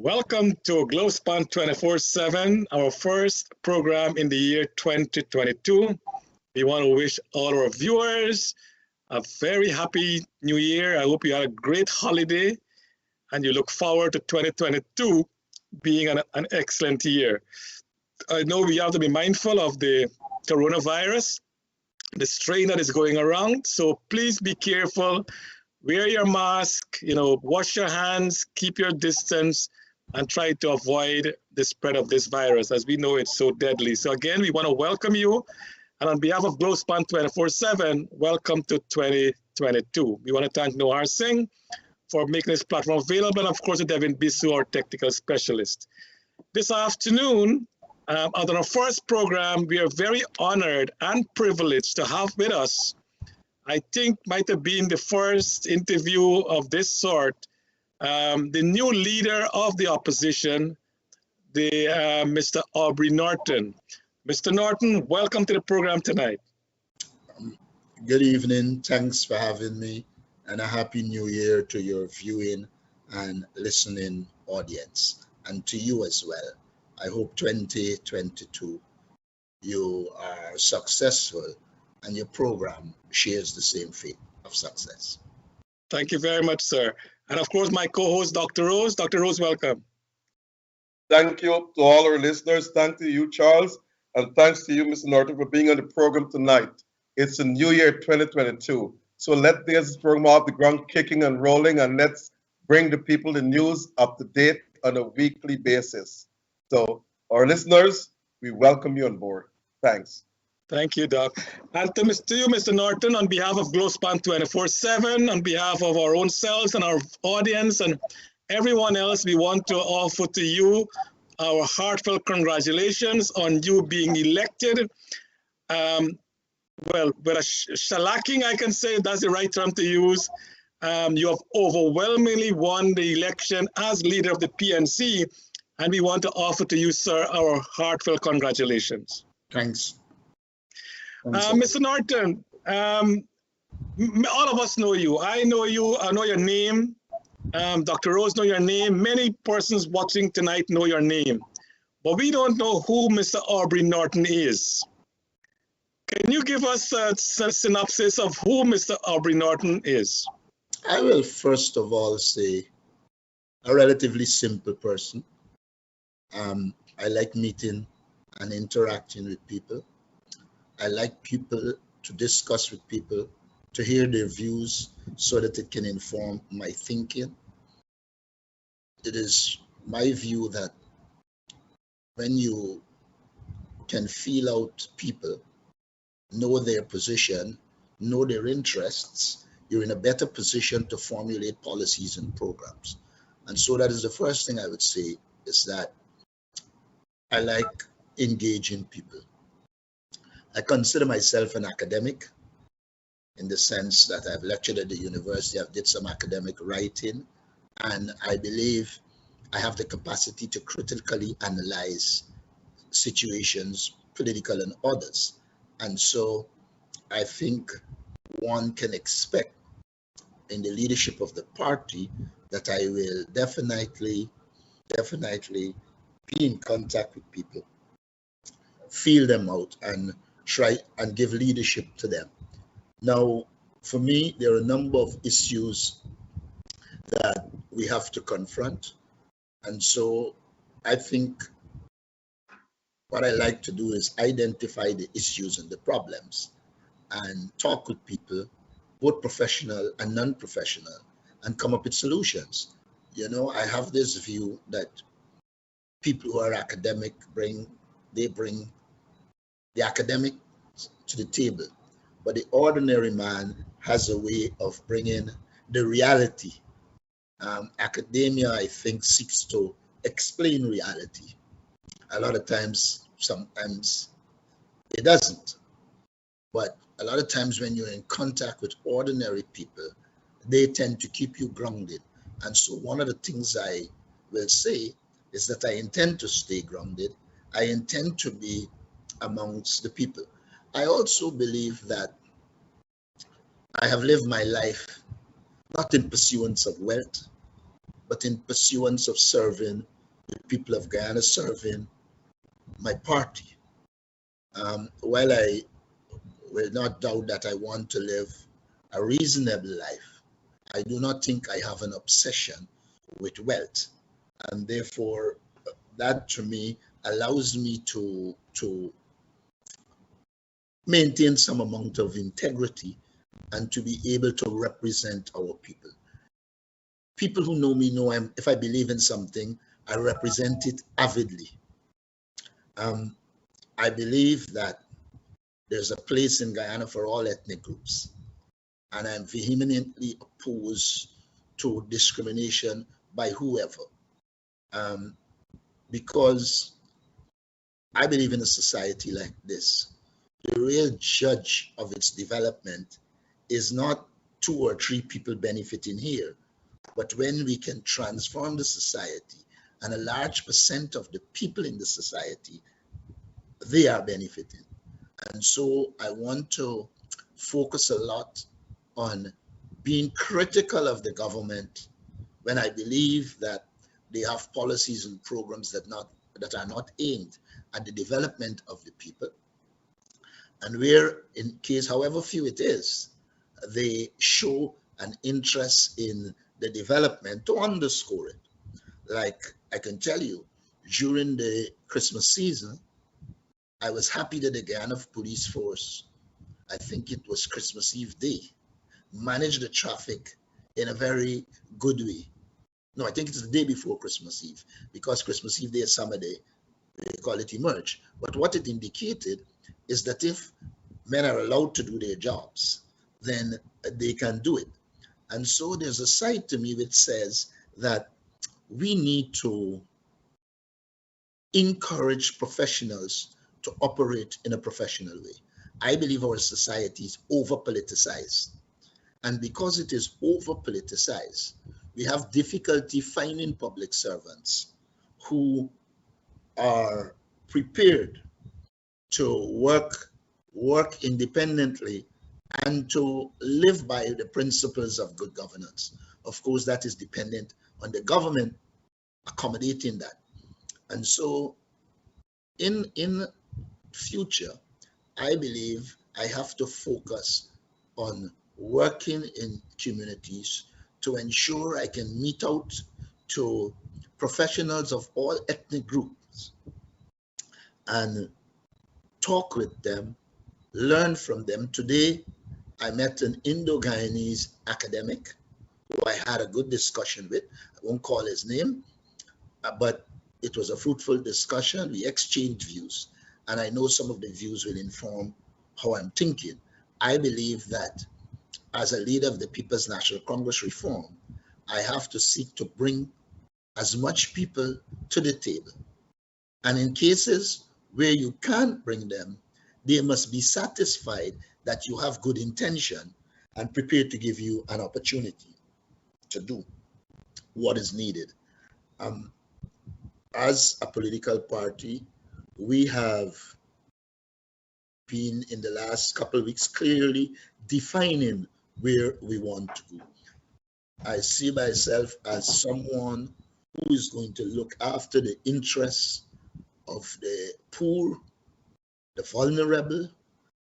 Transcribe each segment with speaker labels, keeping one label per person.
Speaker 1: Welcome to Globespan 24/7, our first program in the year 2022. We want to wish all our viewers a very happy new year. I hope you had a great holiday and you look forward to 2022 being an excellent year. I know we have to be mindful of the coronavirus, the strain that is going around. So please be careful, wear your mask, wash your hands, keep your distance, and try to avoid the spread of this virus, as we know it's so deadly. So again, we want to welcome you. And on behalf of Globespan 24/7, welcome to 2022. We want to thank Nohar Singh for making this platform available, and of course, Devin Bisu, our technical specialist. This afternoon, on our first program, we are very honored and privileged to have with us, I think might have been the first interview of this sort, the new leader of the opposition, Mr. Aubrey Norton. Mr. Norton, welcome to the program tonight.
Speaker 2: Good evening. Thanks for having me, and a happy new year to your viewing and listening audience, and to you as well. I hope 2022 you are successful and your program shares the same fate of success.
Speaker 1: Thank you very much, sir. And of course, my co-host, Dr. Rose. Dr. Rose, welcome.
Speaker 3: Thank you to all our listeners. Thank to you, Charles. And thanks to you, Mr. Norton, for being on the program tonight. It's the new year 2022. So let's get this program off the ground kicking and rolling, and let's bring the people the news up to date on a weekly basis. So our listeners, we welcome you on board. Thanks.
Speaker 1: Thank you, Doc. And to you, Mr. Norton, on behalf of Globespan 24/7, on behalf of our own selves and our audience and everyone else, we want to offer to you our heartfelt congratulations on you being elected. Well, with a shellacking, I can say that's the right term to use. You have overwhelmingly won the election as leader of the PNC, and we want to offer to you, sir, our heartfelt congratulations.
Speaker 2: Thanks.
Speaker 1: Mr. Norton, all of us know you. I know you. I know your name. Dr. Rose know your name. Many persons watching tonight know your name. But we don't know who Mr. Aubrey Norton is. Can you give us a synopsis of who Mr. Aubrey Norton is?
Speaker 2: I will first of all say a relatively simple person. I like meeting and interacting with people. I like people to discuss with people, to hear their views so that it can inform my thinking. It is my view that when you can feel out people, know their position, know their interests, you're in a better position to formulate policies and programs. And so that is the first thing I would say, is that I like engaging people. I consider myself an academic in the sense that I've lectured at the university, I've did some academic writing, and I believe I have the capacity to critically analyze situations, political and others. And so I think one can expect in the leadership of the party that I will definitely be in contact with people, feel them out, and try and give leadership to them. Now, for me, there are a number of issues that we have to confront. And so I think what I like to do is identify the issues and the problems and talk with people, both professional and non-professional, and come up with solutions. I have this view that people who are academic bring the academic to the table, but the ordinary man has a way of bringing the reality. Academia, I think, seeks to explain reality. A lot of times, sometimes it doesn't. But a lot of times when you're in contact with ordinary people, they tend to keep you grounded. And so one of the things I will say is that I intend to stay grounded. I intend to be amongst the people. I also believe that I have lived my life not in pursuance of wealth, but in pursuance of serving the people of Guyana, serving my party. While I will not doubt that I want to live a reasonable life, I do not think I have an obsession with wealth. And therefore, that to me allows me to maintain some amount of integrity and to be able to represent our people. People who know me know if I believe in something, I represent it avidly. I believe that there's a place in Guyana for all ethnic groups, and I'm vehemently opposed to discrimination by whoever, because I believe in a society like this. The real judge of its development is not 2 or 3 people benefiting here, but when we can transform the society and a large percent of the people in the society, they are benefiting. And so I want to focus a lot on being critical of the government when I believe that they have policies and programs that are not aimed at the development of the people. And where, in case, however few it is, they show an interest in the development to underscore it. Like I can tell you, during the Christmas season, I was happy that the Guyana Police Force, I think it was Christmas Eve day, managed the traffic in a very good way. No, I think it's the day before Christmas Eve, because Christmas Eve day is summer day, they call it emerge. But what it indicated is that if men are allowed to do their jobs, then they can do it. And so there's a side to me which says that we need to encourage professionals to operate in a professional way. I believe our society is over-politicized. And because it is over-politicized, we have difficulty finding public servants who are prepared to work independently and to live by the principles of good governance. Of course, that is dependent on the government accommodating that. And so in future, I believe I have to focus on working in communities to ensure I can meet out to professionals of all ethnic groups and talk with them, learn from them. Today, I met an Indo-Guyanese academic who I had a good discussion with. I won't call his name, but it was a fruitful discussion. We exchanged views, and I know some of the views will inform how I'm thinking. I believe that as a leader of the People's National Congress reform, I have to seek to bring as much people to the table. And in cases where you can't bring them, they must be satisfied that you have good intention and prepared to give you an opportunity to do what is needed. As a political party, we have been in the last couple of weeks clearly defining where we want to go. I see myself as someone who is going to look after the interests of the poor, the vulnerable,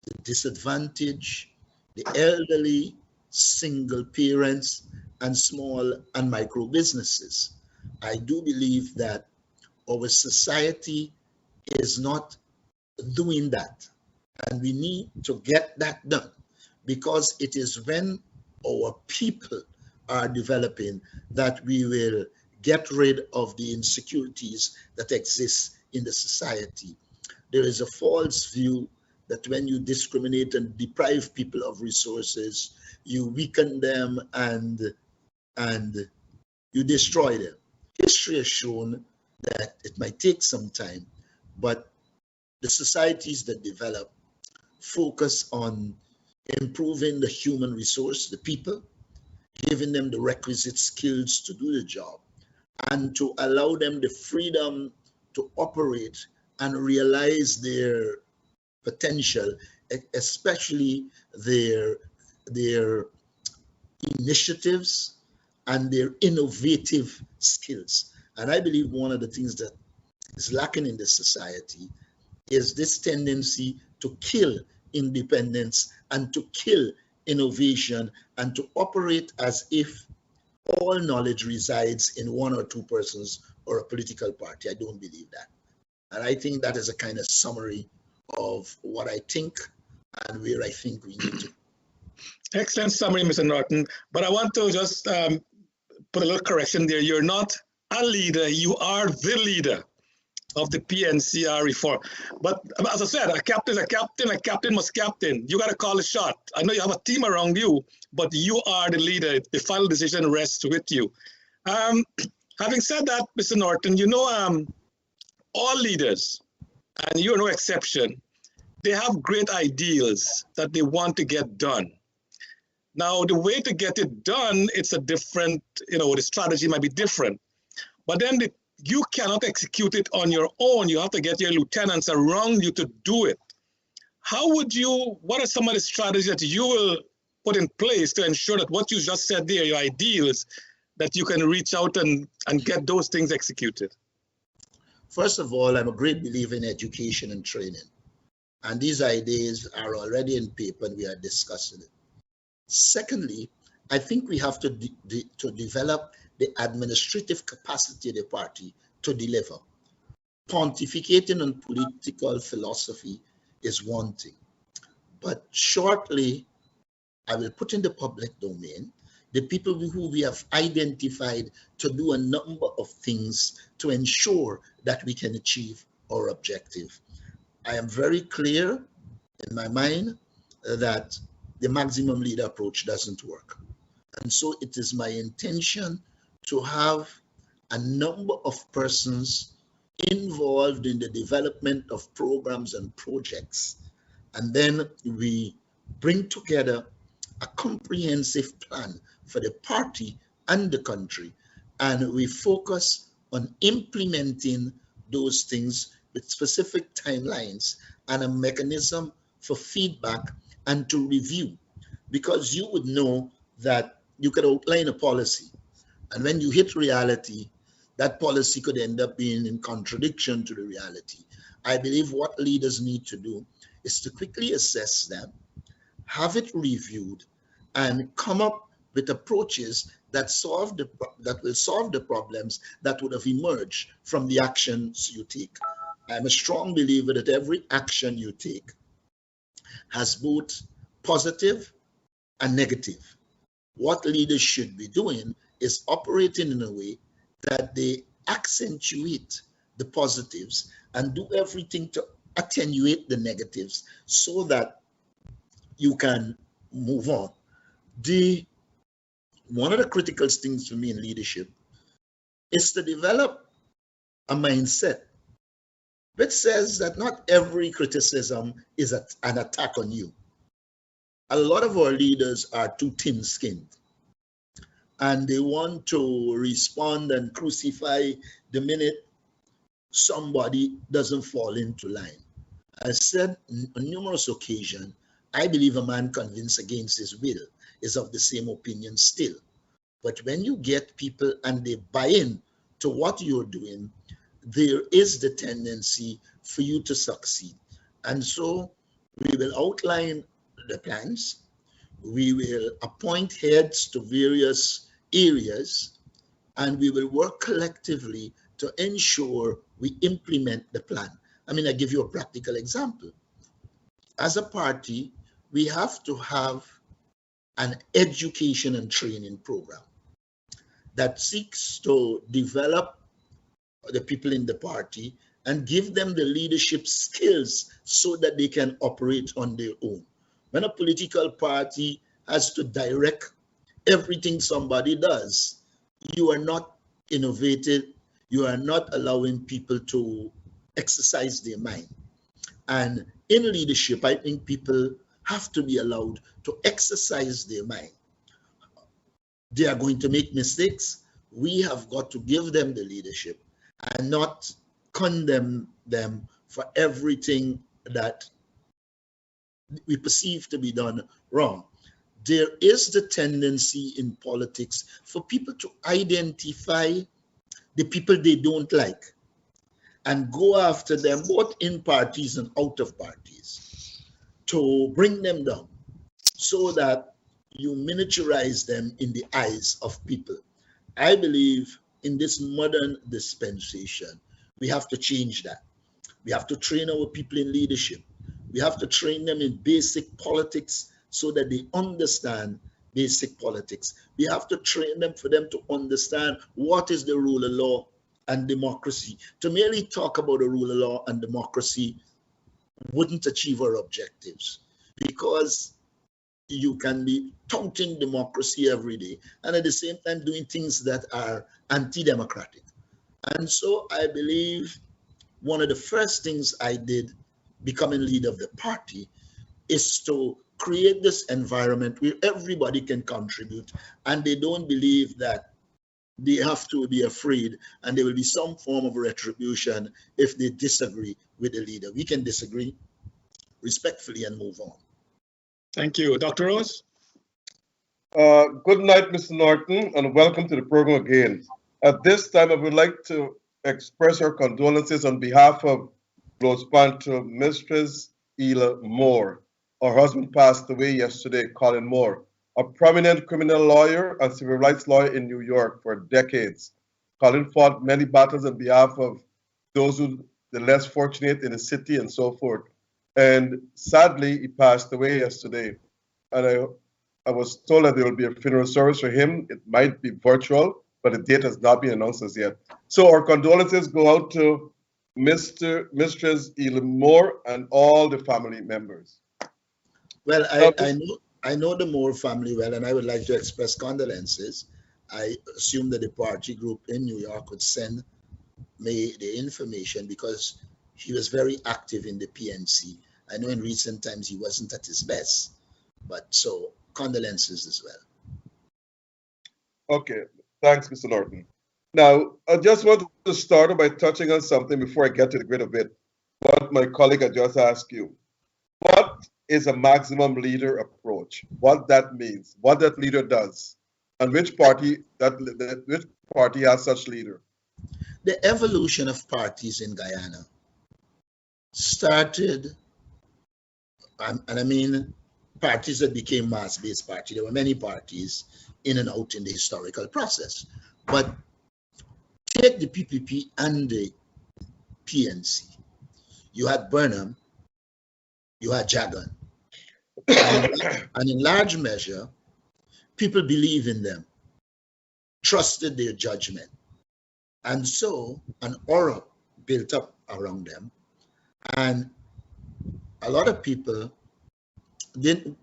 Speaker 2: the disadvantaged, the elderly, single parents, and small and micro businesses. I do believe that our society is not doing that, and we need to get that done, because it is when our people are developing that we will get rid of the insecurities that exist in the society. There is a false view that when you discriminate and deprive people of resources, you weaken them and you destroy them. History has shown that it might take some time, but the societies that develop focus on improving the human resource, the people, giving them the requisite skills to do the job, and to allow them the freedom to operate and realize their potential, especially their initiatives and their innovative skills. And I believe one of the things that is lacking in this society is this tendency to kill independence and to kill innovation and to operate as if all knowledge resides in one or two persons or a political party. I don't believe that. And I think that is a kind of summary of what I think and where I think we need to.
Speaker 1: Excellent summary, Mr. Norton. But I want to just put a little correction there. You're not a leader, you are the leader of the PNCR reform. But as I said, a captain must captain. You got to call the shot. I know you have a team around you, but you are the leader. The final decision rests with you. Having said that, Mr. Norton, you know, all leaders, and you're no exception, they have great ideals that they want to get done. Now, the way to get it done, it's a different, you know, the strategy might be different. But then you cannot execute it on your own. You have to get your lieutenants around you to do it. How would you, what are some of the strategies that you will put in place to ensure that what you just said there, your ideals, that you can reach out and get those things executed?
Speaker 2: First of all, I'm a great believer in education and training. And these ideas are already in paper and we are discussing it. Secondly, I think we have to develop the administrative capacity of the party to deliver. Pontificating on political philosophy is one thing, but shortly, I will put in the public domain the people who we have identified to do a number of things to ensure that we can achieve our objective. I am very clear in my mind that the maximum leader approach doesn't work. And so it is my intention to have a number of persons involved in the development of programs and projects. And then we bring together a comprehensive plan for the party and the country. And we focus on implementing those things with specific timelines and a mechanism for feedback and to review. Because you would know that you could outline a policy, and when you hit reality, that policy could end up being in contradiction to the reality. I believe what leaders need to do is to quickly assess them, have it reviewed, and come up with approaches that will solve the problems that would have emerged from the actions you take. I'm a strong believer that every action you take has both positive and negative. What leaders should be doing is operating in a way that they accentuate the positives and do everything to attenuate the negatives so that you can move on. One of the critical things for me in leadership is to develop a mindset which says that not every criticism is an attack on you. A lot of our leaders are too thin-skinned and they want to respond and crucify the minute somebody doesn't fall into line. I said on numerous occasions, I believe a man convinced against his will is of the same opinion still. But when you get people and they buy in to what you're doing, there is the tendency for you to succeed. And so we will outline the plans. We will appoint heads to various areas, and we will work collectively to ensure we implement the plan. I mean, I give you a practical example. As a party, we have to have an education and training program that seeks to develop the people in the party and give them the leadership skills so that they can operate on their own. When a political party has to direct everything somebody does, you are not innovative, you are not allowing people to exercise their mind. And in leadership, I think people have to be allowed to exercise their mind. They are going to make mistakes. We have got to give them the leadership and not condemn them for everything that we perceive to be done wrong. there is the tendency in politics for people to identify the people they don't like and go after them both in parties and out of parties to bring them down so that you miniaturize them in the eyes of people. I believe in this modern dispensation, we have to change that. We have to train our people in leadership. We have to train them in basic politics so that they understand basic politics. We have to train them for them to understand what is the rule of law and democracy. To merely talk about the rule of law and democracy wouldn't achieve our objectives, because you can be touting democracy every day and at the same time doing things that are anti-democratic. And so I believe one of the first things I did becoming leader of the party is to create this environment where everybody can contribute and they don't believe that they have to be afraid and there will be some form of retribution if they disagree with the leader. We can disagree respectfully and move on.
Speaker 1: Thank you. Dr. Rose?
Speaker 3: Good night, Mr. Norton, and welcome to the program again. At this time, I would like to express our condolences on behalf of Globespan to Mistress Ela Moore. Her husband passed away yesterday, Colin Moore, a prominent criminal lawyer and civil rights lawyer in New York for decades. Colin fought many battles on behalf of those who the less fortunate in the city and so forth. And sadly, he passed away yesterday. And I was told that there will be a funeral service for him. It might be virtual, but the date has not been announced as yet. So our condolences go out to Mistress Ela Moore and all the family members.
Speaker 2: Well, I know the Moore family well, and I would like to express condolences. I assume that the party group in New York would send me the information because he was very active in the PNC. I know in recent times he wasn't at his best, but so condolences as well.
Speaker 3: Okay, thanks, Mr. Norton. Now, I just want to start by touching on something before I get to the grid of it. What my colleague had just asked you. What is a maximum leader approach? What that means, what that leader does, and which party has such leader?
Speaker 2: The evolution of parties in Guyana started, and I mean parties that became mass-based parties. There were many parties in and out in the historical process. But take the PPP and the PNC. You had Burnham, you had Jagan. And in large measure, people believe in them, trusted their judgment. And so an aura built up around them. And a lot of people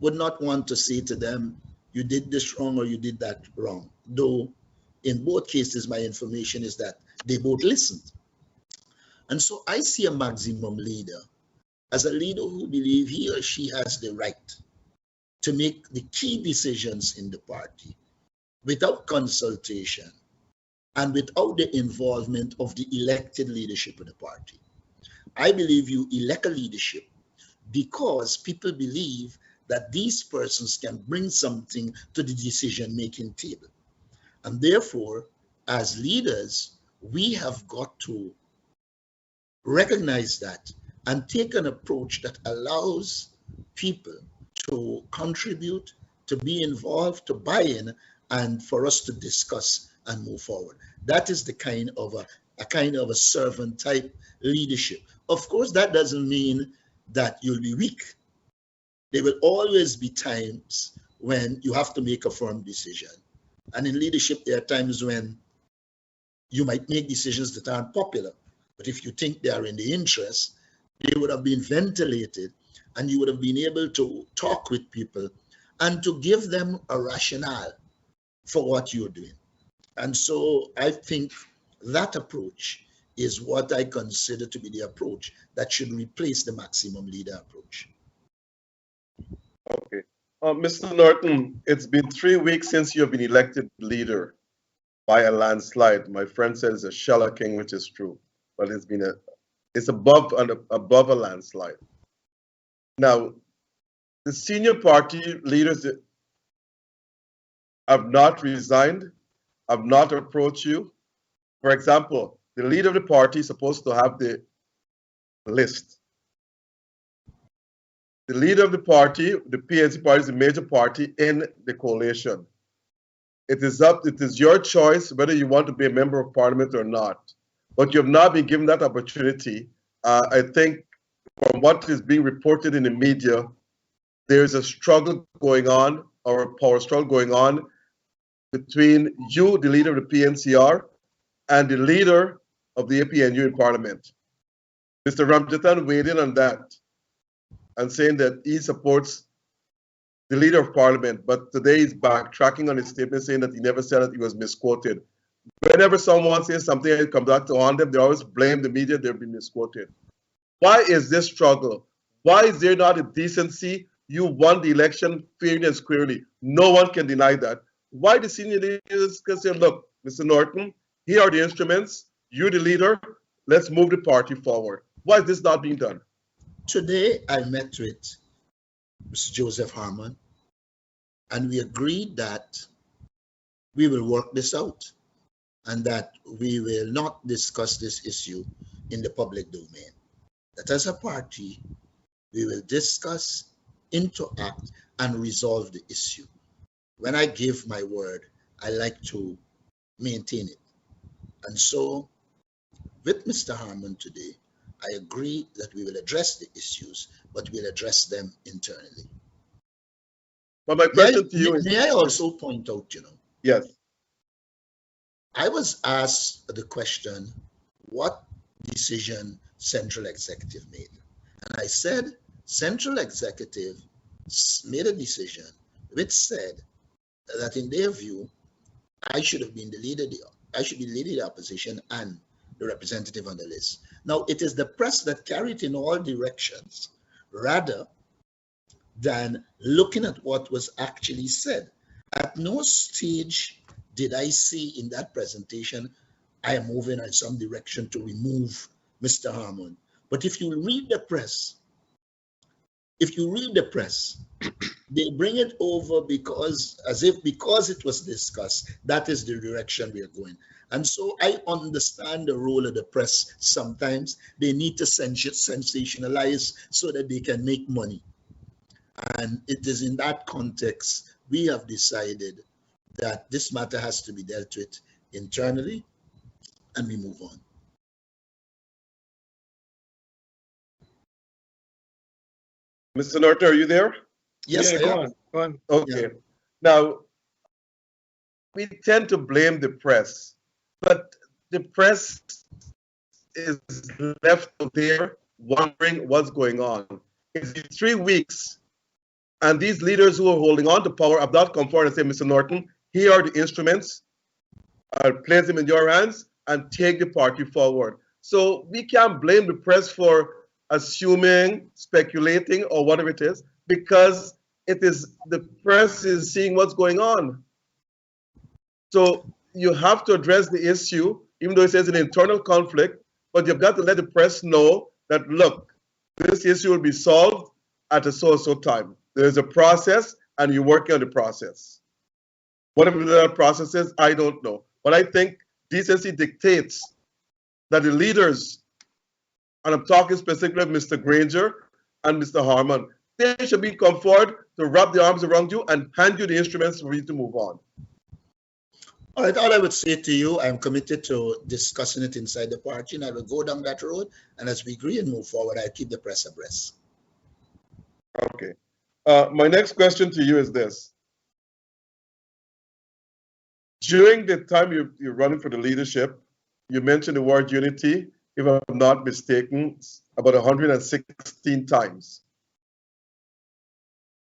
Speaker 2: would not want to say to them, you did this wrong or you did that wrong. Though in both cases, my information is that they both listened. And so I see a maximum leader as a leader who believes he or she has the right to make the key decisions in the party without consultation and without the involvement of the elected leadership of the party. I believe you elect a leadership because people believe that these persons can bring something to the decision-making table. And therefore, as leaders, we have got to recognize that and take an approach that allows people to contribute, to be involved, to buy in, and for us to discuss and move forward. That is the kind of a servant type leadership. Of course, that doesn't mean that you'll be weak. There will always be times when you have to make a firm decision. And in leadership, there are times when you might make decisions that aren't popular. But if you think they are in the interest, they would have been ventilated and you would have been able to talk with people and to give them a rationale for what you're doing. And so I think that approach is what I consider to be the approach that should replace the maximum leader approach.
Speaker 3: Okay. Mr. Norton, it's been 3 weeks since you have been elected leader by a landslide. My friend said it's a shellacking, which is true, but it's above a landslide. Now, the senior party leaders have not resigned, have not approached you. For example, the leader of the party is supposed to have the list. The leader of the party, the PNC party, is the major party in the coalition. It is your choice whether you want to be a member of parliament or not. But you have not been given that opportunity. I think from what is being reported in the media, there's a struggle going on, or a power struggle going on, between you, the leader of the PNCR, and the leader of the APNU in Parliament. Mr. Ramjatan weighed in on that and saying that he supports the leader of Parliament, but today he's backtracking on his statement saying that he never said that he was misquoted. Whenever someone says something and it comes back to haunt them, they always blame the media, they've been misquoted. Why is this struggle? Why is there not a decency? You won the election fairly and squarely. No one can deny that. Why the senior leaders can say, look, Mr. Norton, here are the instruments, you're the leader, let's move the party forward. Why is this not being done?
Speaker 2: Today, I met with Mr. Joseph Harmon, and we agreed that we will work this out and that we will not discuss this issue in the public domain. That as a party, we will discuss, interact, and resolve the issue. When I give my word, I like to maintain it. And so, with Mr. Harmon today, I agree that we will address the issues, but we'll address them internally.
Speaker 3: But my question to you is...
Speaker 2: May I also point out,
Speaker 3: Yes.
Speaker 2: I was asked the question, what decision Central Executive made? And I said, Central Executive made a decision which said that in their view, I should be leading the opposition and the representative on the list. Now, it is the press that carry it in all directions, rather than looking at what was actually said. At no stage did I see in that presentation, I am moving in some direction to remove Mr. Harmon. But if you read the press, they bring it over because it was discussed, that is the direction we are going. And so I understand the role of the press. Sometimes they need to sensationalize so that they can make money. And it is in that context we have decided that this matter has to be dealt with internally, and we move on.
Speaker 3: Mr. Norton, are you there?
Speaker 2: Yes,
Speaker 1: yeah, go on.
Speaker 3: Okay.
Speaker 2: Yeah.
Speaker 3: Now, we tend to blame the press, but the press is left there wondering what's going on. It's been 3 weeks, and these leaders who are holding on to power have not come forward and say, Mr. Norton, here are the instruments, I'll place them in your hands and take the party forward. So we can't blame the press for assuming, speculating, or whatever it is, because it is the press is seeing what's going on. So you have to address the issue, even though it says an internal conflict, but you've got to let the press know that, look, this issue will be solved at a so-and-so time. There's a process, and you're working on the process. Whatever the process is, I don't know. But I think decency dictates that the leaders, and I'm talking specifically of Mr. Granger and Mr. Harmon, they should be come forward to wrap their arms around you and hand you the instruments for you to move on.
Speaker 2: All right, all I would say to you, I'm committed to discussing it inside the party, and I will go down that road. And as we agree and move forward, I'll keep the press abreast.
Speaker 3: Okay. My next question to you is this. During the time you're running for the leadership, you mentioned the word unity, if I'm not mistaken, about 116 times.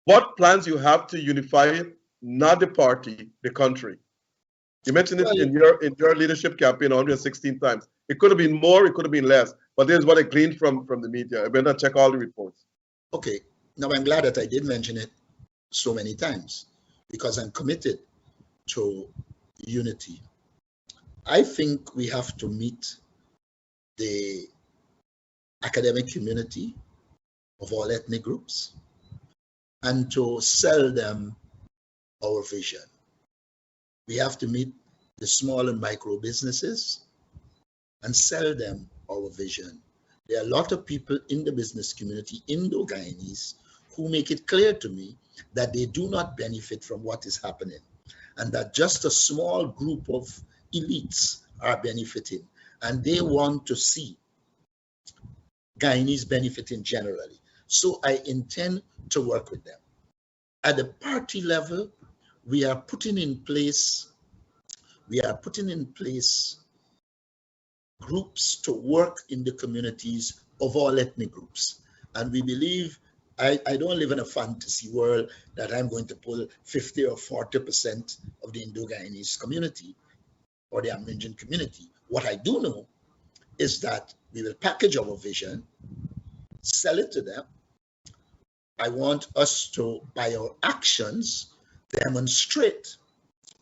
Speaker 3: What plans you have to unify not the party, the country? You mentioned it in your leadership campaign 116 times. It could have been more, it could have been less, but there's what I gleaned from the media. I better check all the reports.
Speaker 2: Okay, now I'm glad that I did mention it so many times because I'm committed to unity. I think we have to meet the academic community of all ethnic groups and to sell them our vision. We have to meet the small and micro businesses and sell them our vision. There are a lot of people in the business community, Indo-Guyanese, who make it clear to me that they do not benefit from what is happening, and that just a small group of elites are benefiting, and they want to see Guyanese benefiting generally. So I intend to work with them. At the party level, we are putting in place groups to work in the communities of all ethnic groups. And we believe, I don't live in a fantasy world that I'm going to pull 50 or 40% of the Indo-Guyanese community or the Amerindian community. What I do know is that we will package our vision, sell it to them. I want us to, by our actions, demonstrate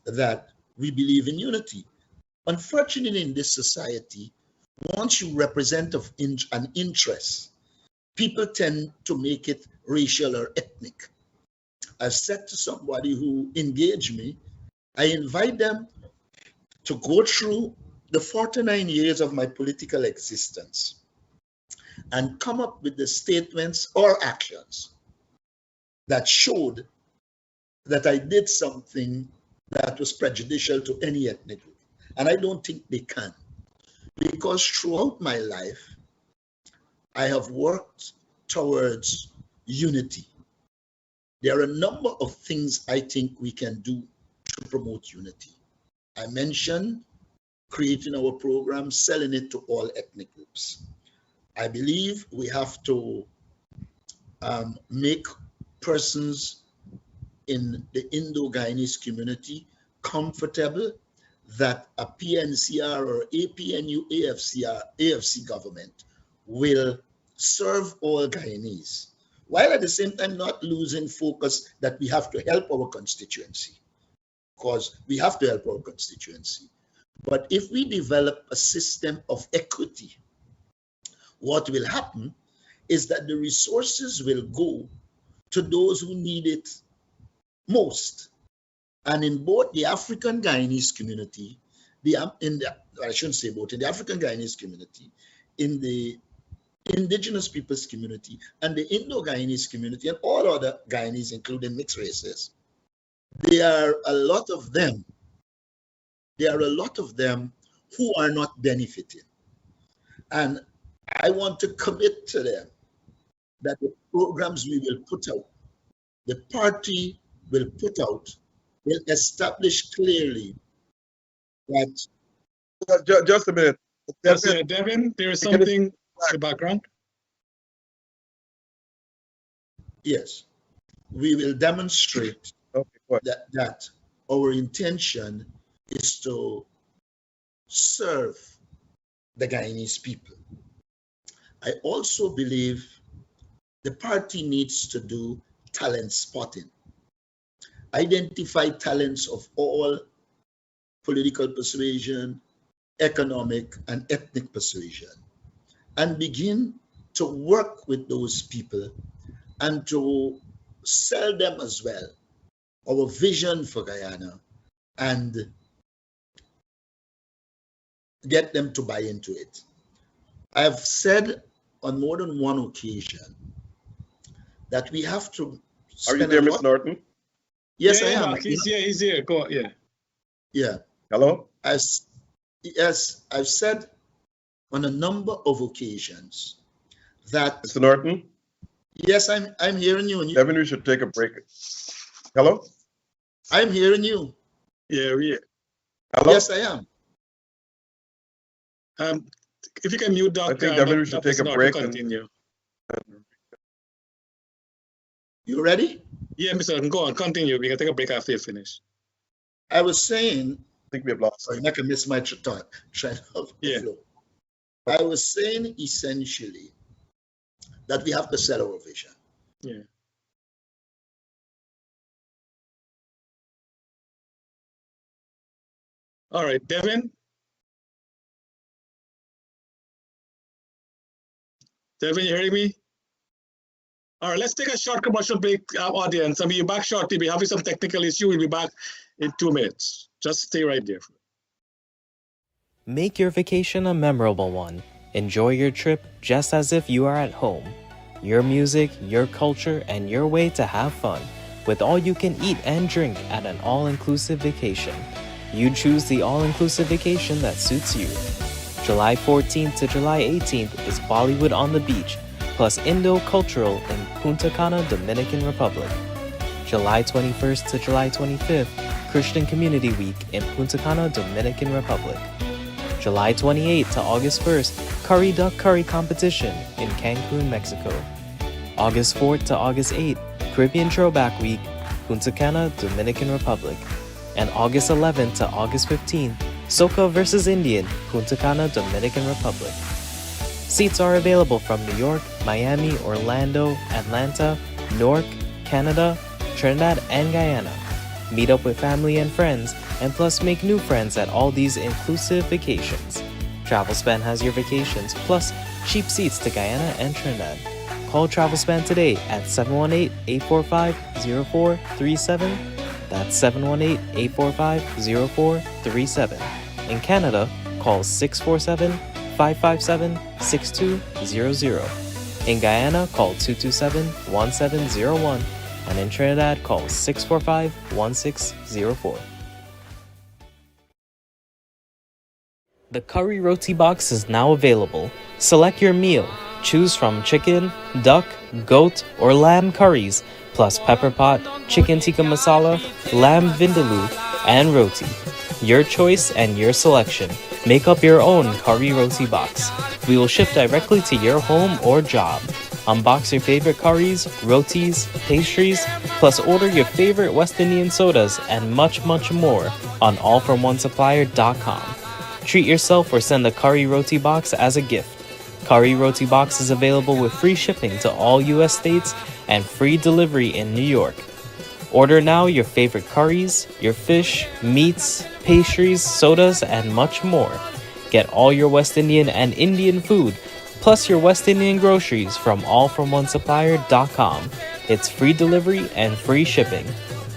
Speaker 2: that we believe in unity. Unfortunately, in this society, once you represent an interest, people tend to make it racial or ethnic. I've said to somebody who engaged me, I invite them to go through the 49 years of my political existence and come up with the statements or actions that showed that I did something that was prejudicial to any ethnic group. And I don't think they can, because throughout my life, I have worked towards unity. There are a number of things I think we can do to promote unity. I mentioned creating our program, selling it to all ethnic groups. I believe we have to make persons in the Indo-Guyanese community comfortable that a PNCR or APNU AFC government will serve all Guyanese, while at the same time not losing focus that we have to help our constituency, because we have to help our constituency. But if we develop a system of equity, what will happen is that the resources will go to those who need it most. And in both the African Guyanese community, I shouldn't say both, in the African Guyanese community, in the indigenous peoples community, and the Indo-Guyanese community, and all other Guyanese, including mixed races, there are a lot of them who are not benefiting. And I want to commit to them that the programs we will put out, the party will put out, will establish clearly that...
Speaker 3: Just a minute.
Speaker 1: Devin, there is something in the background.
Speaker 2: Yes, we will demonstrate that our intention is to serve the Guyanese people. I also believe the party needs to do talent spotting, identify talents of all political persuasion, economic and ethnic persuasion, and begin to work with those people and to sell them as well our vision for Guyana and get them to buy into it. I've said on more than one occasion that we have to...
Speaker 3: Are you there, Mr. Norton?
Speaker 2: Yes,
Speaker 1: yeah,
Speaker 2: I am.
Speaker 1: He's here. Go on, yeah.
Speaker 2: Yeah.
Speaker 3: Hello?
Speaker 2: Yes, I've said on a number of occasions that...
Speaker 3: Mr. Norton?
Speaker 2: Yes, I'm hearing you.
Speaker 3: Devin, we should take a break. Hello?
Speaker 2: I'm hearing you.
Speaker 1: Yeah,
Speaker 3: Hello?
Speaker 2: Yes, I am.
Speaker 1: If you can mute Dr.
Speaker 3: I think Devin, we should take a break.
Speaker 1: Continue.
Speaker 2: You ready?
Speaker 3: Yeah,
Speaker 1: Mr. Norton, go on, continue. We can take a break after you finish.
Speaker 2: I was saying...
Speaker 3: I think we have lost.
Speaker 2: Sorry, I can miss my train of flow. I was saying essentially that we have to sell our vision.
Speaker 1: Yeah. All right, Devin. Devin, you hearing me? All right, let's take a short commercial break, audience. I'll be back shortly. We're having some technical issue. We'll be back in 2 minutes. Just stay right there.
Speaker 4: Make your vacation a memorable one. Enjoy your trip just as if you are at home. Your music, your culture, and your way to have fun with all you can eat and drink at an all-inclusive vacation. You choose the all-inclusive vacation that suits you. July 14th to July 18th is Bollywood on the beach, plus Indo-Cultural in Punta Cana, Dominican Republic. July 21st to July 25th, Christian Community Week in Punta Cana, Dominican Republic. July 28th to August 1st, Curry Duck Curry Competition in Cancun, Mexico. August 4th to August 8th, Caribbean Throwback Week, Punta Cana, Dominican Republic. And August 11th to August 15th, Soca vs. Indian, Punta Cana, Dominican Republic. Seats are available from New York, Miami, Orlando, Atlanta, Newark, Canada, Trinidad, and Guyana. Meet up with family and friends, and plus make new friends at all these inclusive vacations. Travelspan has your vacations, plus cheap seats to Guyana and Trinidad. Call Travelspan today at 718-845-0437. That's 718-845-0437. In Canada, call 647-557-6200. In Guyana, call 227-1701. And in Trinidad, call 645-1604. The Curry Roti Box is now available. Select your meal. Choose from chicken, duck, goat, or lamb curries, plus pepper pot, chicken tikka masala, lamb vindaloo, and roti. Your choice and your selection. Make up your own Curry Roti Box. We will ship directly to your home or job. Unbox your favorite curries, rotis, pastries, plus order your favorite West Indian sodas and much, much more on allfromOneSupplier.com. Treat yourself or send a Curry Roti Box as a gift. Curry Roti Box is available with free shipping to all U.S. states and free delivery in New York. Order now your favorite curries, your fish, meats, pastries, sodas, and much more. Get all your West Indian and Indian food, plus your West Indian groceries from allfromOneSupplier.com. It's free delivery and free shipping.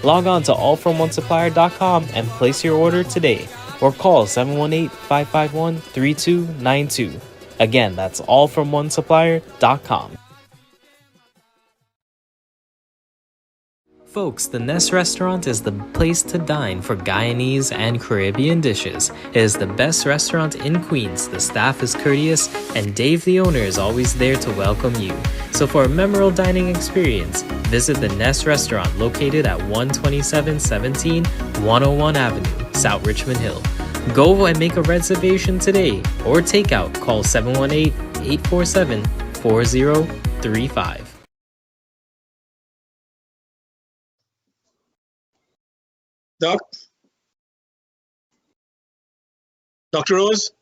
Speaker 4: Log on to allfromOneSupplier.com and place your order today, or call 718-551-3292. Again, that's allfromOneSupplier.com. Folks, the Nest Restaurant is the place to dine for Guyanese and Caribbean dishes. It is the best restaurant in Queens. The staff is courteous, and Dave, the owner, is always there to welcome you. So for a memorable dining experience, visit the Nest Restaurant located at 12717 101 Avenue, South Richmond Hill. Go and make a reservation today, or takeout. Call 718-847-4035.
Speaker 1: Dr. Rose?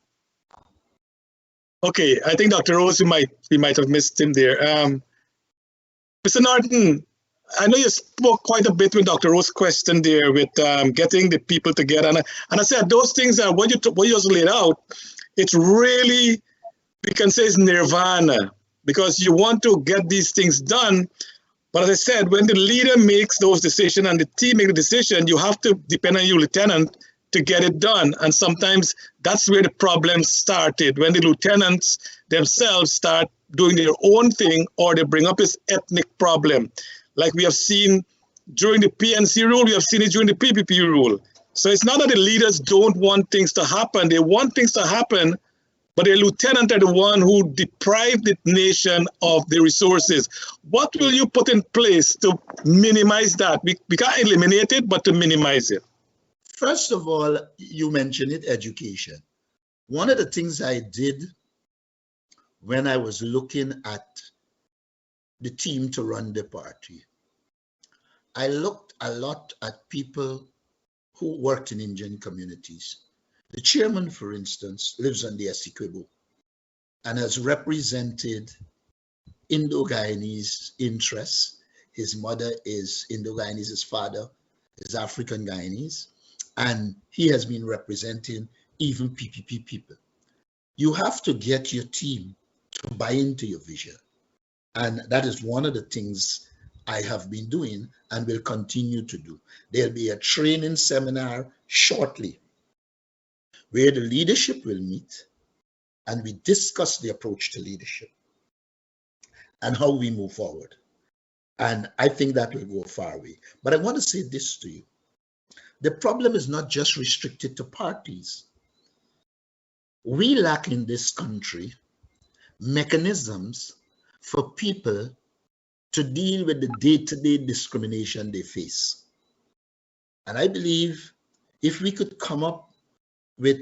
Speaker 1: Okay, I think Dr. Rose, we might have missed him there. Mr. Norton, I know you spoke quite a bit with Dr. Rose's question there with getting the people together. And I said those things are what you just laid out, it's really, we can say it's nirvana, because you want to get these things done. But as I said, when the leader makes those decisions and the team make the decision, you have to depend on your lieutenant to get it done. And sometimes that's where the problem started, when the lieutenants themselves start doing their own thing, or they bring up this ethnic problem. Like we have seen during the PNC rule, we have seen it during the PPP rule. So it's not that the leaders don't want things to happen. They want things to happen, but the lieutenant are the one who deprived the nation of the resources. What will you put in place to minimize that? We can't eliminate it, but to minimize it.
Speaker 2: First of all, you mentioned it, education. One of the things I did when I was looking at the team to run the party, I looked a lot at people who worked in Indian communities. The chairman, for instance, lives on the Essequibo and has represented Indo-Guyanese interests. His mother is Indo-Guyanese, his father is African Guyanese, and he has been representing even PPP people. You have to get your team to buy into your vision. And that is one of the things I have been doing and will continue to do. There'll be a training seminar shortly where the leadership will meet and we discuss the approach to leadership and how we move forward. And I think that will go a far way. But I want to say this to you. The problem is not just restricted to parties. We lack in this country mechanisms for people to deal with the day-to-day discrimination they face. And I believe if we could come up with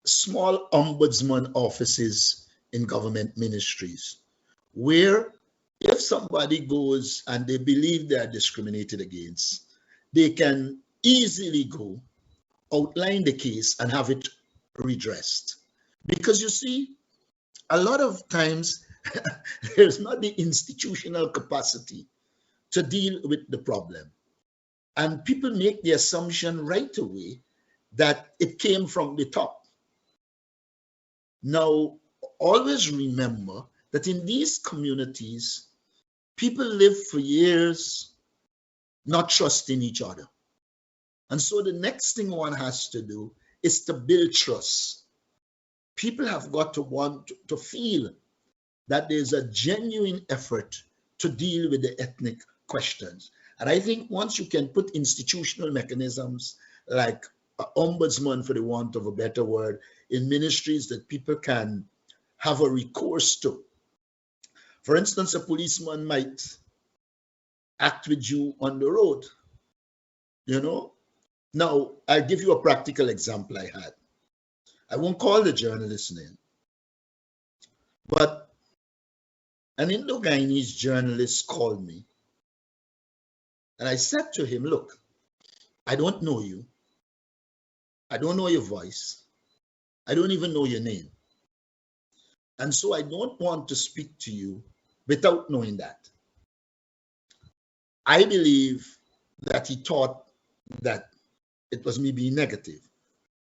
Speaker 2: small ombudsman offices in government ministries, where if somebody goes and they believe they are discriminated against, they can easily go, outline the case and have it redressed. Because you see, a lot of times there's not the institutional capacity to deal with the problem. And people make the assumption right away that it came from the top. Now, always remember that in these communities, people live for years not trusting each other. And so the next thing one has to do is to build trust. People have got to want to feel that there's a genuine effort to deal with the ethnic questions. And I think once you can put institutional mechanisms like an ombudsman, for the want of a better word, in ministries that people can have a recourse to. For instance, a policeman might act with you on the road, you know. Now, I'll give you a practical example I had. I won't call the journalist's name, but an Indo-Guyanese journalist called me and I said to him, look, I don't know you. I don't know your voice. I don't even know your name. And so I don't want to speak to you without knowing that. I believe that he thought that it was me being negative.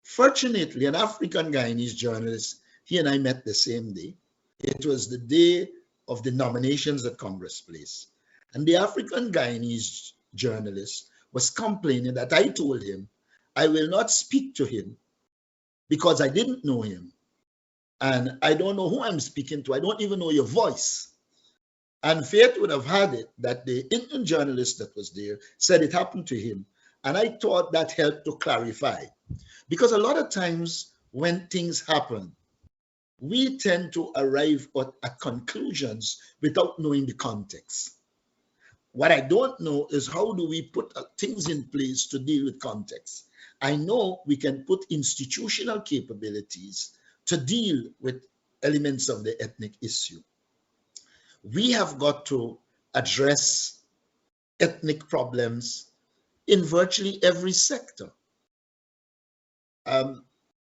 Speaker 2: Fortunately, an African Guyanese journalist, he and I met the same day. It was the day of the nominations at Congress Place. And the African Guyanese journalist was complaining that I told him I will not speak to him because I didn't know him. And I don't know who I'm speaking to. I don't even know your voice. And Faith would have had it that the Indian journalist that was there said it happened to him. And I thought that helped to clarify. Because a lot of times when things happen, we tend to arrive at conclusions without knowing the context. What I don't know is how do we put things in place to deal with context. I know we can put institutional capabilities to deal with elements of the ethnic issue. We have got to address ethnic problems in virtually every sector. I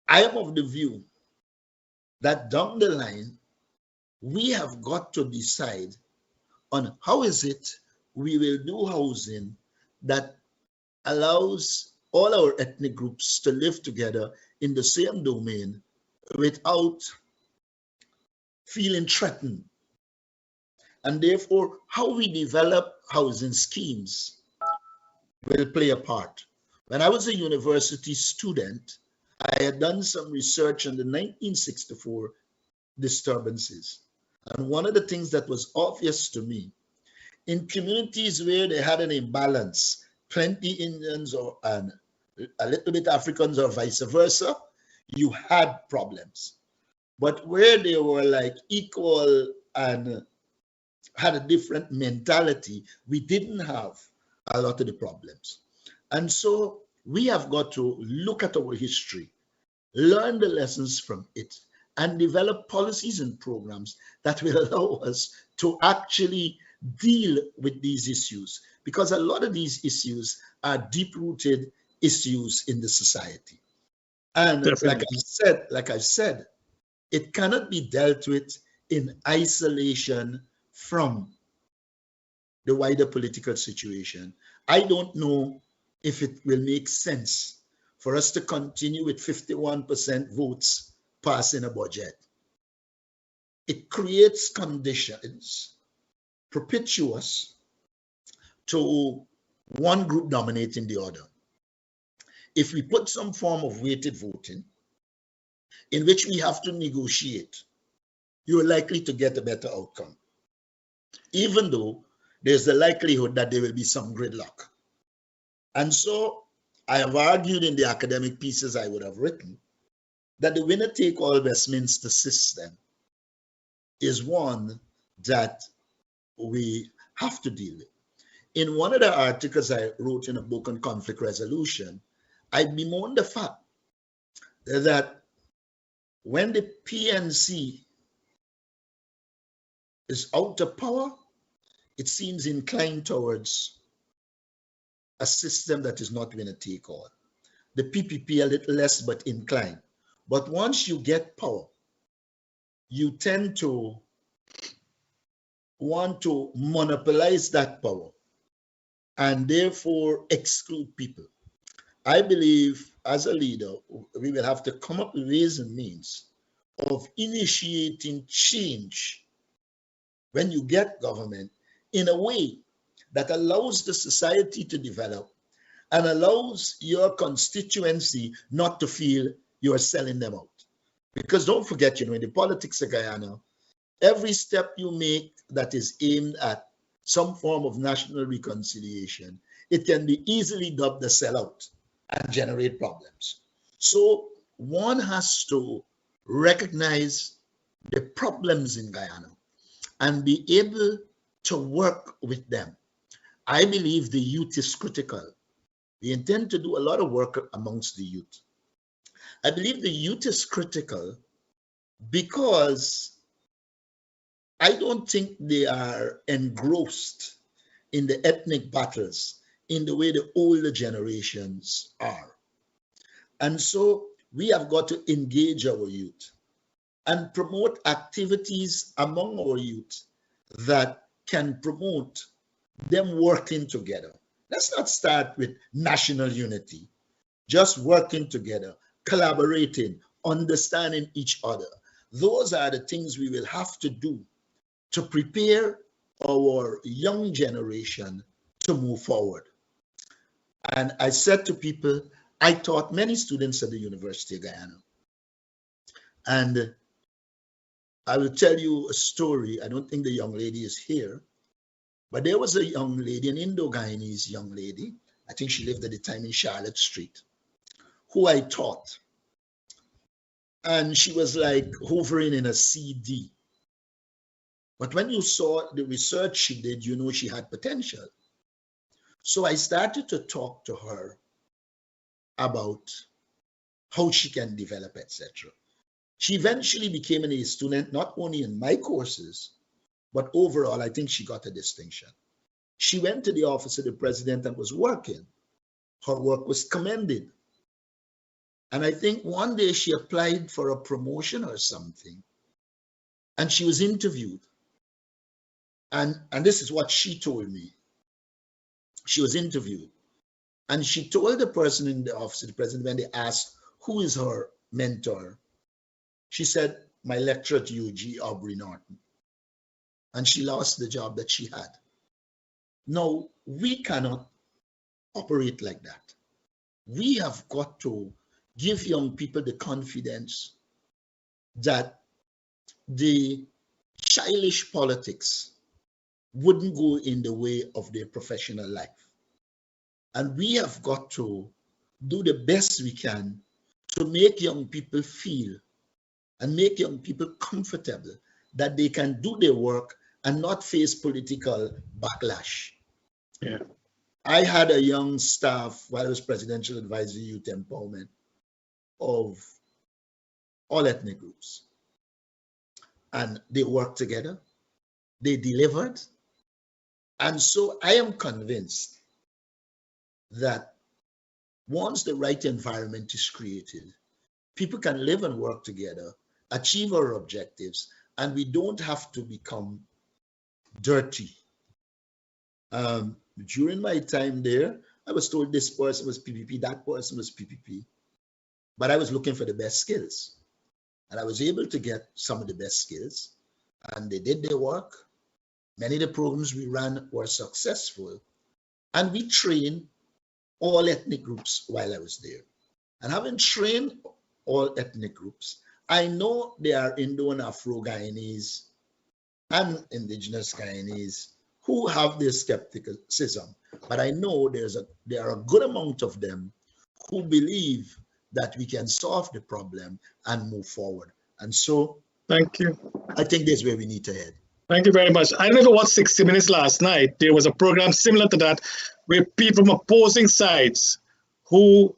Speaker 2: am of the view that down the line, we have got to decide on how is it we will do housing that allows all our ethnic groups to live together in the same domain without feeling threatened. And therefore, how we develop housing schemes will play a part. When I was a university student, I had done some research on the 1964 disturbances. And one of the things that was obvious to me, in communities where they had an imbalance, plenty Indians and a little bit Africans or vice versa, you had problems. But where they were like equal and had a different mentality, we didn't have a lot of the problems. And so we have got to look at our history, learn the lessons from it, and develop policies and programs that will allow us to actually deal with these issues, because a lot of these issues are deep-rooted issues in the society. And like I said, it cannot be dealt with in isolation from the wider political situation. I don't know if it will make sense for us to continue with 51% votes passing a budget. It creates conditions propitious to one group dominating the other. If we put some form of weighted voting in which we have to negotiate, you're likely to get a better outcome, even though there's the likelihood that there will be some gridlock. And so I have argued in the academic pieces I would have written that the winner-take-all Westminster system is one that we have to deal with. In one of the articles I wrote in a book on conflict resolution, I bemoaned the fact that when the PNC is out of power, it seems inclined towards a system that is not winner-take-all. The PPP a little less, but inclined. But once you get power, you tend to want to monopolize that power and therefore exclude people. I believe as a leader, we will have to come up with ways and means of initiating change when you get government in a way that allows the society to develop and allows your constituency not to feel you are selling them out. Because don't forget, in the politics of Guyana, every step you make that is aimed at some form of national reconciliation, it can be easily dubbed a sellout and generate problems. So one has to recognize the problems in Guyana and be able to work with them. I believe the youth is critical. We intend to do a lot of work amongst the youth. I believe the youth is critical because I don't think they are engrossed in the ethnic battles in the way the older generations are. And so we have got to engage our youth and promote activities among our youth that can promote them working together. Let's not start with national unity, just working together, collaborating, understanding each other. Those are the things we will have to do to prepare our young generation to move forward. And I said to people, I taught many students at the University of Guyana. And I will tell you a story. I don't think the young lady is here, but there was a young lady, an Indo-Guyanese young lady, I think she lived at the time in Charlotte Street, who I taught. And she was like hovering in a CD. But when you saw the research she did, you know she had potential. So I started to talk to her about how she can develop, etc. She eventually became a student, not only in my courses, but overall, I think she got a distinction. She went to the office of the president and was working. Her work was commended. And I think one day she applied for a promotion or something, and she was interviewed. And this is what she told me. She was interviewed, and she told the person in the office of the president when they asked, who is her mentor? She said, my lecturer at UG, Aubrey Norton. And she lost the job that she had. No, we cannot operate like that. We have got to give young people the confidence that the childish politics wouldn't go in the way of their professional life. And we have got to do the best we can to make young people feel and make young people comfortable that they can do their work and not face political backlash.
Speaker 1: Yeah.
Speaker 2: I had a young staff while I was presidential advisor youth empowerment of all ethnic groups. And they worked together, they delivered. And so I am convinced that once the right environment is created, people can live and work together, achieve our objectives, and we don't have to become dirty. During my time there, I was told this person was PPP, that person was PPP, but I was looking for the best skills. And I was able to get some of the best skills, and they did their work. Many of the programs we ran were successful, And we trained all ethnic groups while I was there. And having trained all ethnic groups, I know there are Indo and Afro-Guyanese and indigenous Guyanese who have this skepticism, but I know there are a good amount of them who believe that we can solve the problem and move forward. And so,
Speaker 1: thank you.
Speaker 2: I think that's where we need to head.
Speaker 1: Thank you very much. I don't know if you watched 60 Minutes last night. There was a program similar to that where people from opposing sides who,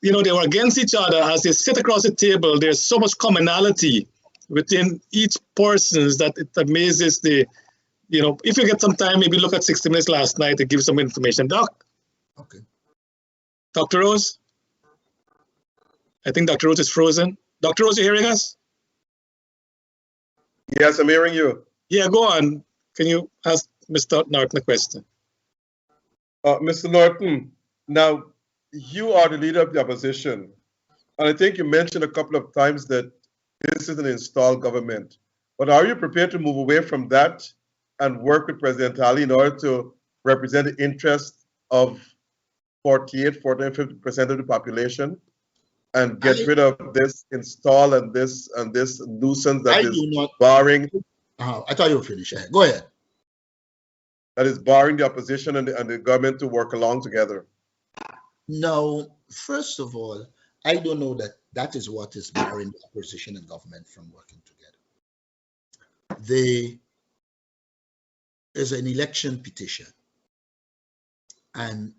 Speaker 1: you know, they were against each other as they sit across the table. There's so much commonality within each person that it amazes the, you know, if you get some time, maybe look at 60 Minutes last night to give some information. Doc?
Speaker 2: Okay.
Speaker 1: Dr. Rose? I think Dr. Rose is frozen. Dr. Rose, you hearing us?
Speaker 3: Yes, I'm hearing you.
Speaker 1: Yeah, go on. Can you ask Mr. Norton a question?
Speaker 3: Mr. Norton, now you are the leader of the opposition, and I think you mentioned a couple of times that this is an installed government. But are you prepared to move away from that and work with President Ali in order to represent the interests of 50% of the population and get rid of this install and this nuisance that is barring?
Speaker 2: I thought you were finished. Go ahead.
Speaker 3: That is barring the opposition and the government to work along together.
Speaker 2: No, first of all, I don't know that that is what is barring the opposition and government from working together. There is an election petition, and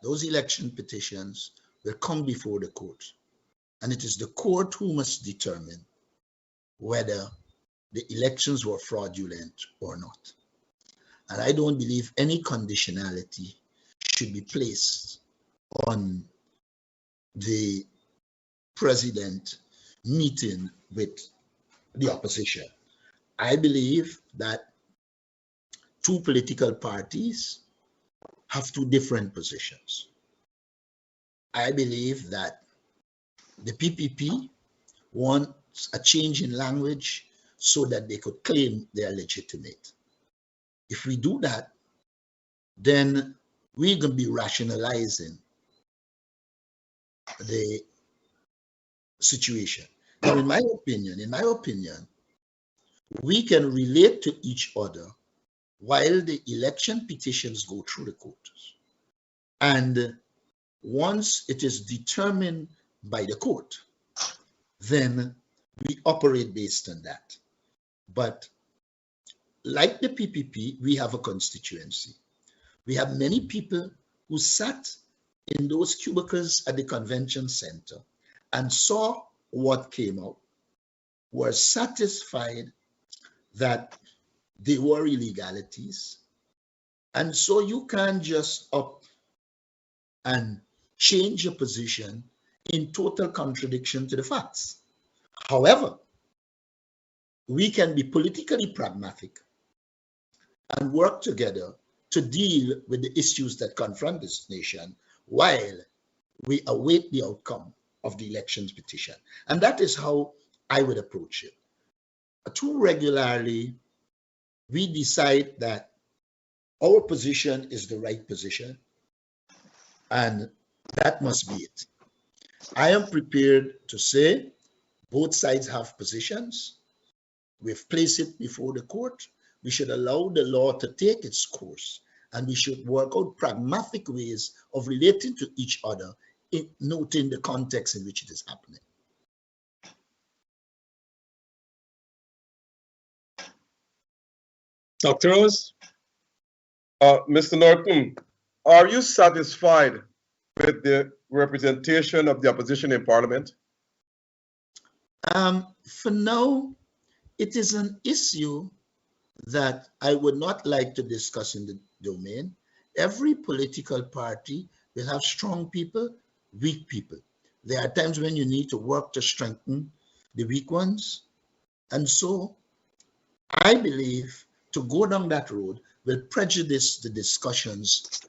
Speaker 2: those election petitions will come before the court, and it is the court who must determine whether the elections were fraudulent or not. And I don't believe any conditionality should be placed on the president meeting with the opposition. I believe that two political parties have two different positions. I believe that the PPP wants a change in language so that they could claim they are legitimate. If we do that, then we're going to be rationalizing the situation. Now, in my opinion, we can relate to each other while the election petitions go through the courts. And once it is determined by the court, then we operate based on that. But like the PPP, we have a constituency. We have many people who sat in those cubicles at the convention center and saw what came out, were satisfied that there were illegalities. And so you can't just up and change your position in total contradiction to the facts. However, we can be politically pragmatic and work together to deal with the issues that confront this nation while we await the outcome of the elections petition. And that is how I would approach it. Too regularly, we decide that our position is the right position, and that must be it. I am prepared to say both sides have positions. We've placed it before the court. We should allow the law to take its course, and we should work out pragmatic ways of relating to each other, noting the context in which it is happening.
Speaker 1: Dr. Rose?
Speaker 3: Mr. Norton, are you satisfied with the representation of the opposition in Parliament?
Speaker 2: For now, it is an issue that I would not like to discuss in the domain. Every political party will have strong people, weak people. There are times when you need to work to strengthen the weak ones. And so I believe to go down that road will prejudice the discussions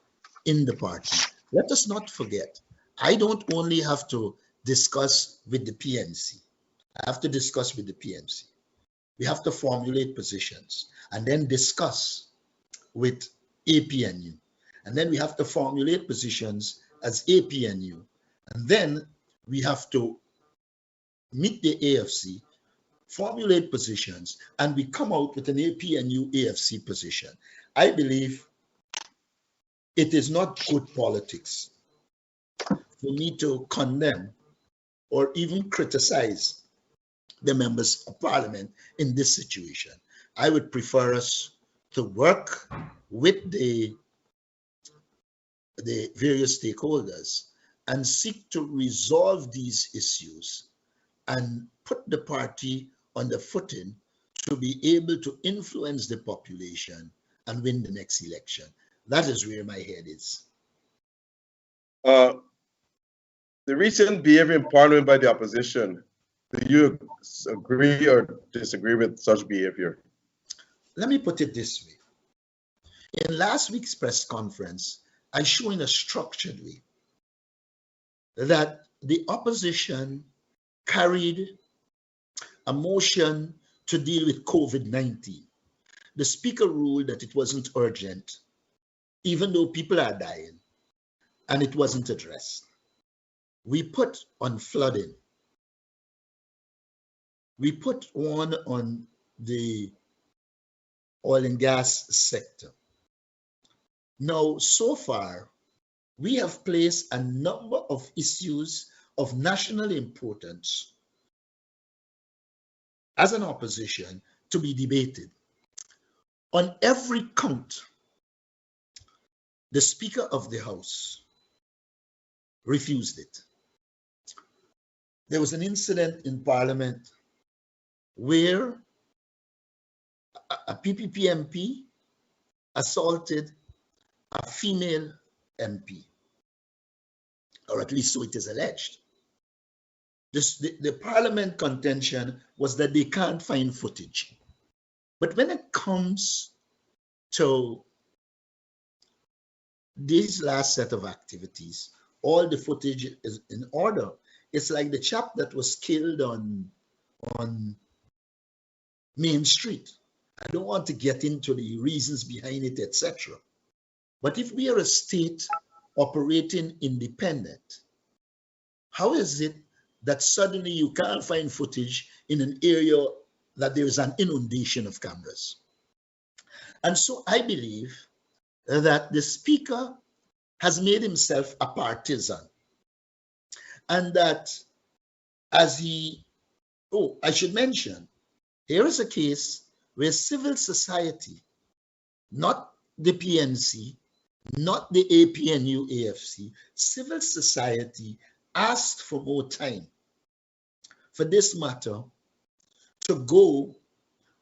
Speaker 2: in the party. Let us not forget, I don't only have to discuss with the PNC. I have to discuss with the PNC. We have to formulate positions and then discuss with APNU. And then we have to formulate positions as APNU. And then we have to meet the AFC, formulate positions, and we come out with an APNU AFC position. I believe it is not good politics for me to condemn or even criticize the members of parliament in this situation. I would prefer us to work with the various stakeholders and seek to resolve these issues and put the party on the footing to be able to influence the population and win the next election. That is where my head is.
Speaker 3: The recent behavior in Parliament by the opposition, do you agree or disagree with such behavior?
Speaker 2: Let me put it this way. In last week's press conference, I showed in a structured way that the opposition carried a motion to deal with COVID-19. The speaker ruled that it wasn't urgent, even though people are dying, and it wasn't addressed. We put on flooding. We put one on the oil and gas sector. Now, so far, we have placed a number of issues of national importance as an opposition to be debated. On every count, the Speaker of the House refused it. There was an incident in Parliament where a PPP MP assaulted a female MP, or at least so it is alleged. The Parliament contention was that they can't find footage. But when it comes to this last set of activities, all the footage is in order. It's like the chap that was killed on Main Street. I don't want to get into the reasons behind it, etc. But if we are a state operating independent, how is it that suddenly you can't find footage in an area that there is an inundation of cameras? And so I believe that the speaker has made himself a partisan, and that as he, I should mention, here is a case where civil society, not the PNC, not the APNU AFC, civil society asked for more time for this matter to go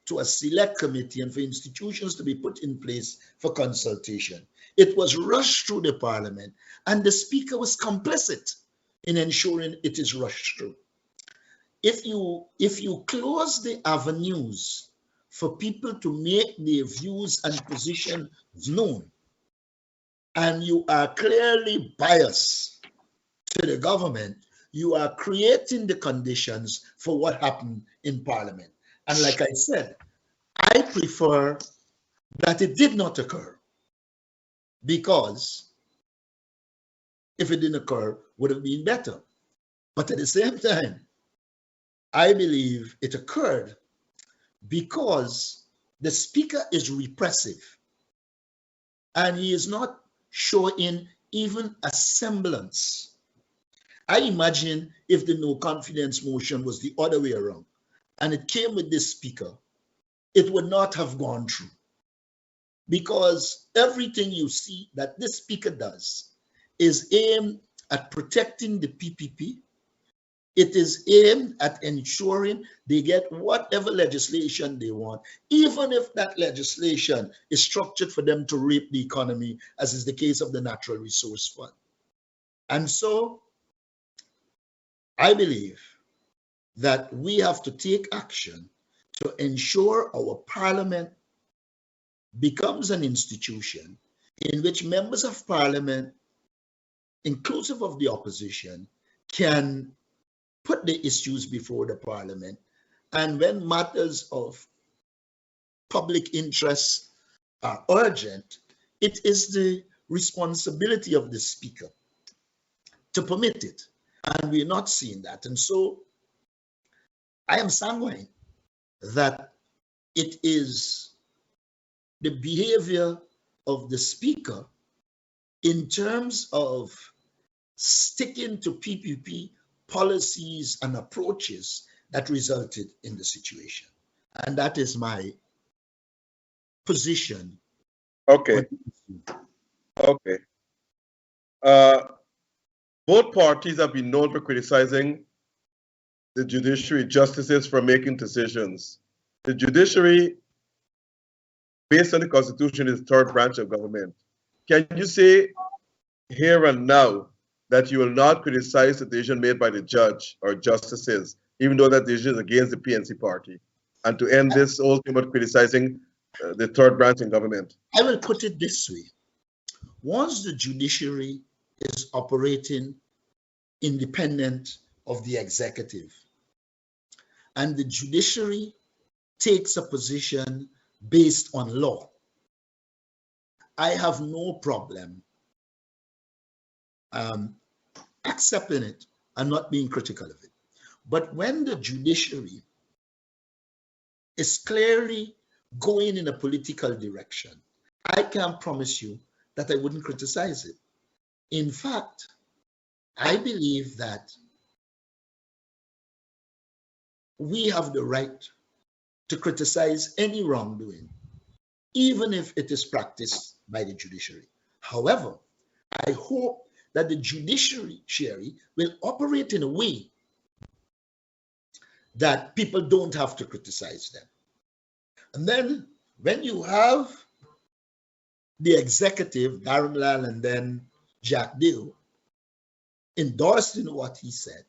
Speaker 2: to a select committee and for institutions to be put in place for consultation. It was rushed through the Parliament, and the Speaker was complicit in ensuring it is rushed through. If you close the avenues for people to make their views and positions known, and you are clearly biased to the government, you are creating the conditions for what happened in Parliament. And like I said, I prefer that it did not occur, because if it didn't occur, would have been better. But at the same time, I believe it occurred because the Speaker is repressive, and he is not showing even a semblance. I imagine if the no confidence motion was the other way around and it came with this Speaker, it would not have gone through, because everything you see that this Speaker does is aimed at protecting the PPP. It is aimed at ensuring they get whatever legislation they want, even if that legislation is structured for them to rape the economy, as is the case of the Natural Resource Fund. And so I believe that we have to take action to ensure our Parliament becomes an institution in which members of Parliament, inclusive of the opposition, can put the issues before the Parliament, and when matters of public interest are urgent, it is the responsibility of the speaker to permit it. And we're not seeing that. And so I am sanguine that it is the behavior of the speaker in terms of sticking to PPP policies and approaches that resulted in the situation. And that is my position.
Speaker 3: Okay. Okay. Both parties have been known for criticizing the judiciary justices for making decisions. The judiciary, based on the Constitution, is the third branch of government. Can you say here and now that you will not criticize the decision made by the judge or justices, even though that decision is against the PNC party, and to end this whole thing about criticizing the third branch in government?
Speaker 2: I will put it this way. Once the judiciary is operating independent of the executive, and the judiciary takes a position based on law, I have no problem accepting it and not being critical of it. But when the judiciary is clearly going in a political direction, I can promise you that I wouldn't criticize it. In fact, I believe that we have the right to criticize any wrongdoing, even if it is practiced by the judiciary. However, I hope that the judiciary will operate in a way that people don't have to criticize them. And then when you have the executive, Darren Lal and then Jack Dew, endorsed in what he said,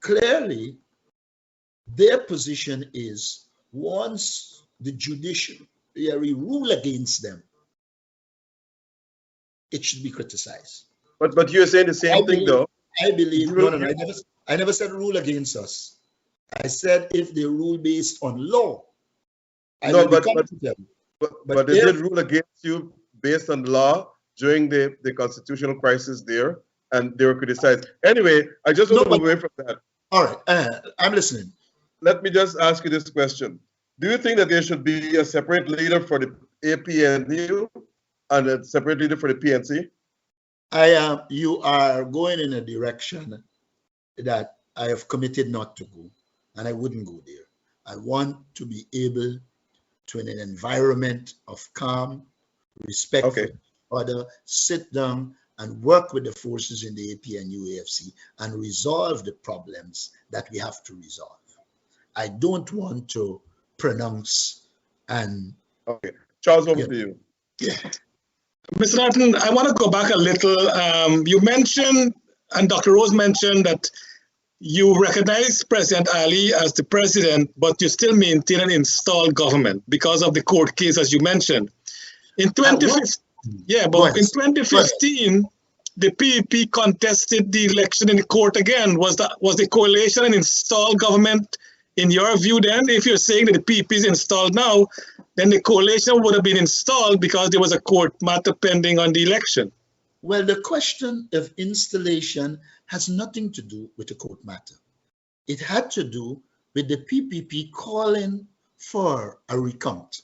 Speaker 2: clearly their position is once the judiciary rule against them, it should be criticized.
Speaker 3: But you're saying the same thing, though.
Speaker 2: I believe, no, I never said rule against us. I said if they rule based on law, but
Speaker 3: they did rule against you based on law during the constitutional crisis there, and they were criticized. Anyway, I just want to move away from that.
Speaker 2: All right, I'm listening.
Speaker 3: Let me just ask you this question. Do you think that there should be a separate leader for the APNU and a separate leader for the PNC?
Speaker 2: You are going in a direction that I have committed not to go, and I wouldn't go there. I want to be able to, in an environment of calm, respectful order, sit down and work with the forces in the APNU AFC and resolve the problems that we have to resolve. I don't want to pronounce and...
Speaker 3: Okay. Charles, over to you.
Speaker 2: Yeah.
Speaker 1: Mr. Norton, I want to go back a little. You mentioned, and Dr. Rose mentioned, that you recognize President Ali as the president, but you still maintain an installed government because of the court case, as you mentioned. In 2015, in 2015, the PEP contested the election in the court again. Was the coalition an installed government in your view then? If you're saying that the PEP is installed now, then the coalition would have been installed because there was a court matter pending on the election.
Speaker 2: Well, the question of installation has nothing to do with the court matter. It had to do with the PPP calling for a recount.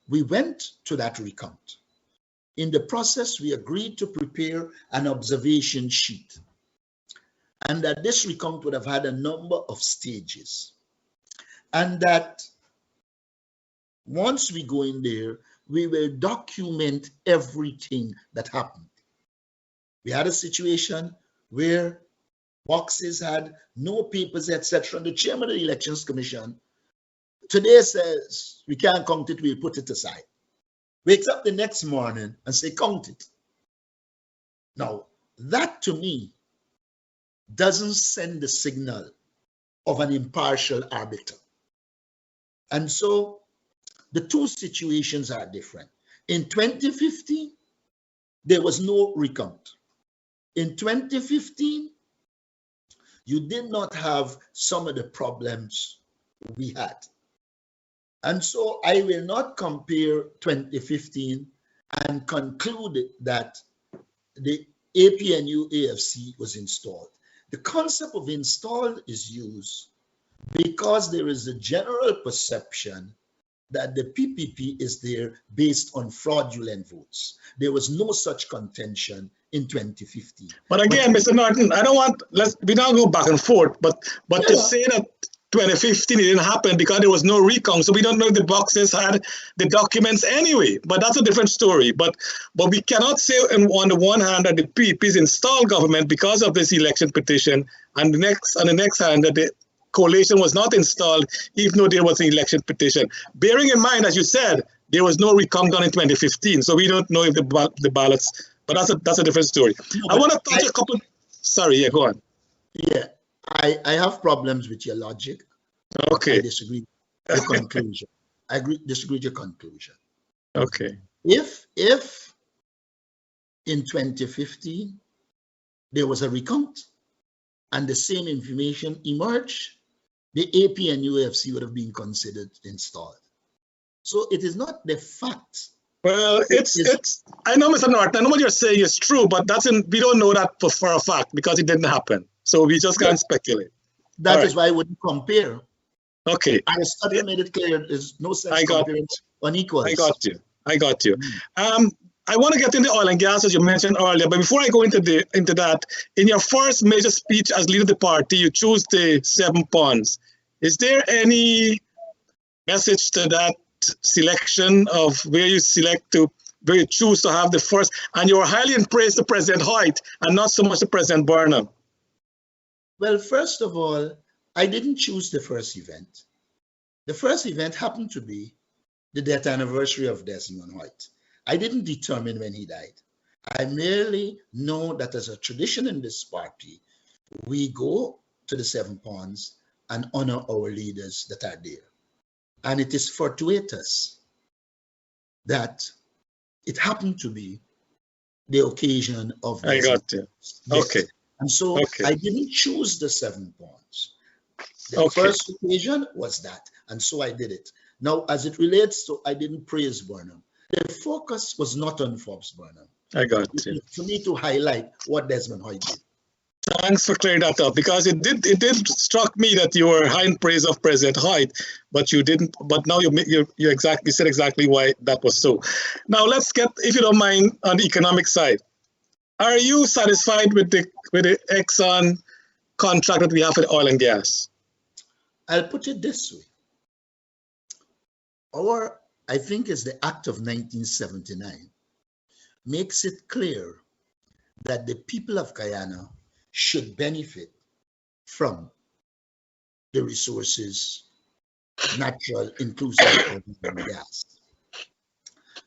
Speaker 2: We went to that recount. In the process, we agreed to prepare an observation sheet, and that this recount would have had a number of stages, and that once we go in there, we will document everything that happened. We had a situation where boxes had no papers, etc. And the chairman of the Elections Commission today says, we can't count it, we'll put it aside. Wakes up the next morning and say, count it. Now, that to me doesn't send the signal of an impartial arbiter. And so the two situations are different. In 2015, there was no recount. In 2015, you did not have some of the problems we had. And so I will not compare 2015 and conclude that the APNU AFC was installed. The concept of installed is used because there is a general perception that the PPP is there based on fraudulent votes. There was no such contention in 2015.
Speaker 1: But again, Mr. Norton, I don't want, we don't go back and forth, but to say that 2015 it didn't happen because there was no recount, so we don't know if the boxes had the documents anyway, but that's a different story. But we cannot say on the one hand that the PPs installed government because of this election petition, and on the next hand that the coalition was not installed even though there was an election petition. Bearing in mind, as you said, there was no recount done in 2015, so we don't know if the ballots, but that's a different story. I want to touch a couple, sorry, yeah, go on.
Speaker 2: Yeah, I have problems with your logic.
Speaker 1: Okay.
Speaker 2: I disagree with your conclusion. Disagree with your conclusion.
Speaker 1: Okay.
Speaker 2: If in 2015 there was a recount and the same information emerged, the AP and UFC would have been considered installed. So it is not the fact.
Speaker 1: Well, it's I know, Mr. Norton, I know what you're saying is true, but we don't know that for a fact because it didn't happen. So we just can't speculate.
Speaker 2: That is why I wouldn't compare.
Speaker 1: Okay.
Speaker 2: And the study made it clear there's no such comparing unequals.
Speaker 1: I got you. I want to get into oil and gas, as you mentioned earlier, but before I go into that, in your first major speech as leader of the party, you chose the 7 ponds. Is there any message to that selection of where you choose to have the first, and you were highly praised to President Hoyt and not so much to President Burnham?
Speaker 2: Well, first of all, I didn't choose the first event. The first event happened to be the death anniversary of Desmond Hoyt. I didn't determine when he died. I merely know that as a tradition in this party, we go to the 7 ponds and honor our leaders that are there. And it is fortuitous that it happened to be the occasion of
Speaker 1: I got you. Okay.
Speaker 2: And so I didn't choose the 7 ponds. The first occasion was that, and so I did it. Now, as it relates to, I didn't praise Burnham. The focus was not on Forbes Burnham.
Speaker 1: I got you.
Speaker 2: For me to highlight what Desmond Hoyt did.
Speaker 1: Thanks for clearing that up, because it did struck me that you were high in praise of President Hoyt, but you didn't. But now you said exactly why that was so. Now let's get, if you don't mind, on the economic side. Are you satisfied with the Exxon contract that we have for oil and gas?
Speaker 2: I'll put it this way. I think it's the Act of 1979 makes it clear that the people of Guyana should benefit from the resources, natural, inclusive of gas.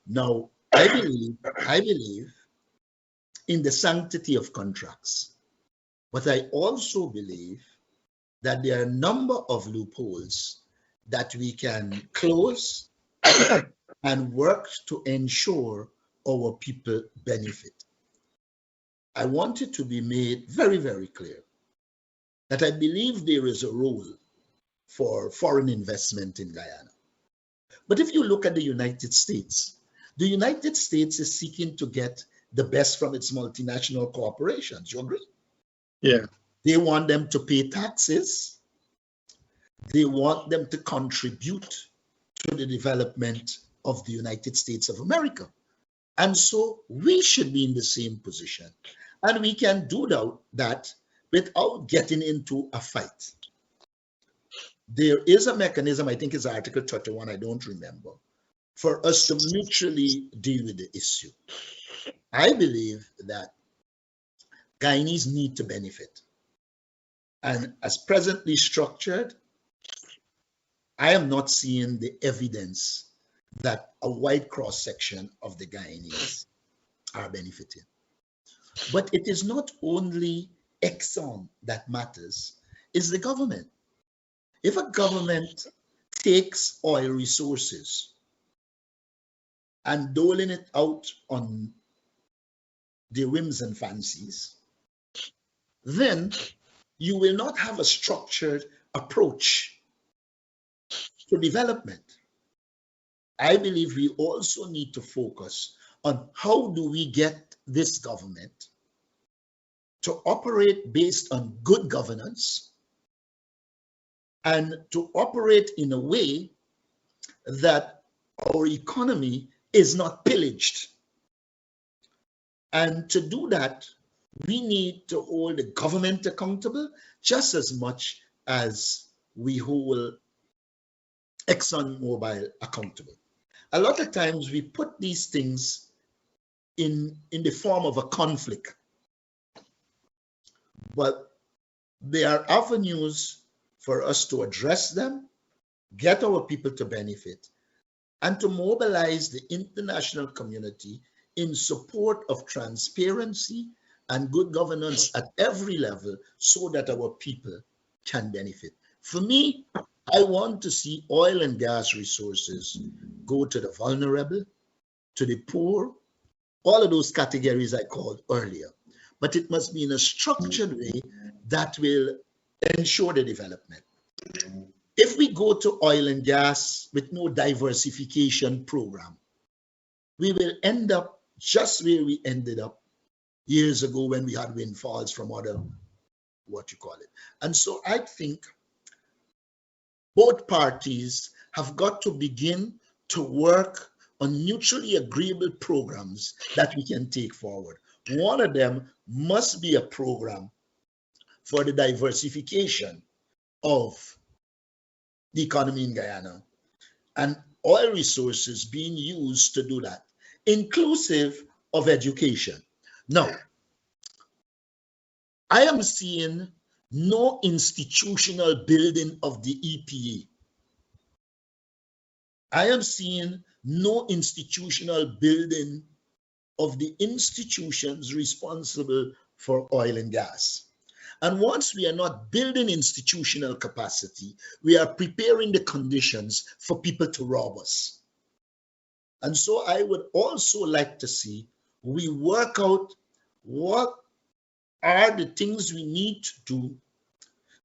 Speaker 2: Now, I believe in the sanctity of contracts, but I also believe that there are a number of loopholes that we can close and work to ensure our people benefit. I want it to be made very, very clear that I believe there is a role for foreign investment in Guyana. But if you look at the United States is seeking to get the best from its multinational corporations. You agree?
Speaker 1: Yeah.
Speaker 2: They want them to pay taxes. They want them to contribute to the development of the United States of America. And so we should be in the same position. And we can do that without getting into a fight. There is a mechanism, I think it's Article 31, I don't remember, for us to mutually deal with the issue. I believe that Guyanese need to benefit. And as presently structured, I am not seeing the evidence that a wide cross-section of the Guyanese are benefiting. But it is not only Exxon that matters, it's the government. If a government takes oil resources and doling it out on their whims and fancies, then you will not have a structured approach to development. I believe we also need to focus on how do we get this government to operate based on good governance and to operate in a way that our economy is not pillaged. And to do that, we need to hold the government accountable just as much as we hold ExxonMobil accountable. A lot of times we put these things in the form of a conflict, but there are avenues for us to address them, get our people to benefit, and to mobilize the international community in support of transparency and good governance at every level so that our people can benefit. For me, I want to see oil and gas resources go to the vulnerable, to the poor, all of those categories I called earlier. But it must be in a structured way that will ensure the development. If we go to oil and gas with no diversification program, we will end up just where we ended up years ago when we had windfalls from other, And so I think both parties have got to begin to work on mutually agreeable programs that we can take forward. One of them must be a program for the diversification of the economy in Guyana and oil resources being used to do that, inclusive of education. Now, I am seeing no institutional building of the EPA. I am seeing no institutional building of the institutions responsible for oil and gas. And once we are not building institutional capacity, we are preparing the conditions for people to rob us. And so I would also like to see we work out what are the things we need to do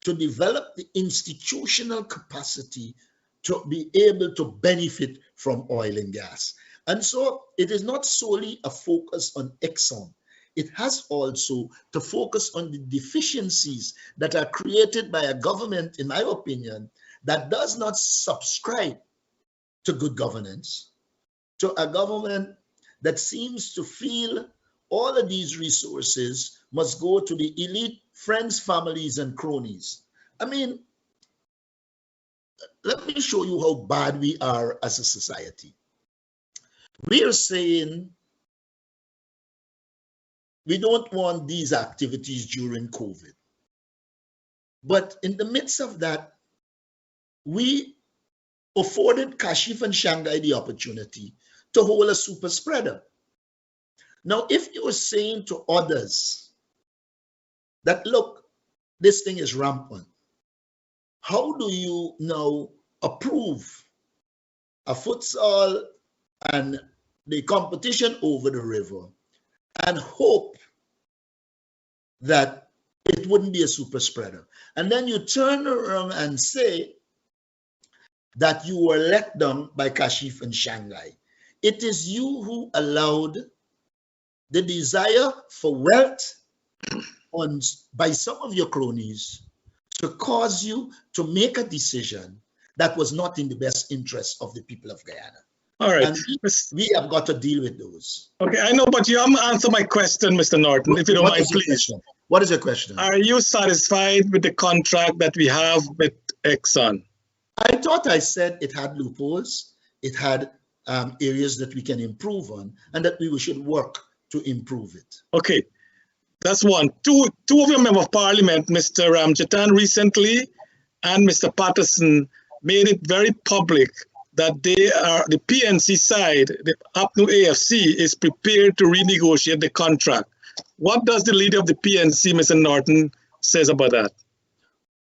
Speaker 2: to develop the institutional capacity to be able to benefit from oil and gas. And so it is not solely a focus on Exxon. It has also to focus on the deficiencies that are created by a government, in my opinion, that does not subscribe to good governance, to a government that seems to feel all of these resources must go to the elite friends, families, and cronies. I mean, let me show you how bad we are as a society. We are saying we don't want these activities during COVID. But in the midst of that, we afforded Kashif and Shanghai the opportunity to hold a super spreader. Now, if you are saying to others that, look, this thing is rampant, how do you now approve a futsal and the competition over the river and hope that it wouldn't be a super spreader? And then you turn around and say that you were let down by Kashif and Shanghai. It is you who allowed the desire for wealth by some of your cronies to cause you to make a decision that was not in the best interest of the people of Guyana.
Speaker 1: All right.
Speaker 2: And we have got to deal with those.
Speaker 1: Okay, I know, but you haven't answered my question, Mr. Norton, if you don't mind, please.
Speaker 2: What is your question?
Speaker 1: Are you satisfied with the contract that we have with Exxon?
Speaker 2: I thought I said it had loopholes, it had areas that we can improve on, and that we should work to improve it.
Speaker 1: Okay, that's one. Two of your members of parliament, Mr. Ramjatan recently and Mr. Patterson, made it very public that they are, the PNC side, the APNU AFC, is prepared to renegotiate the contract. What does the leader of the PNC, Mr. Norton, says about that?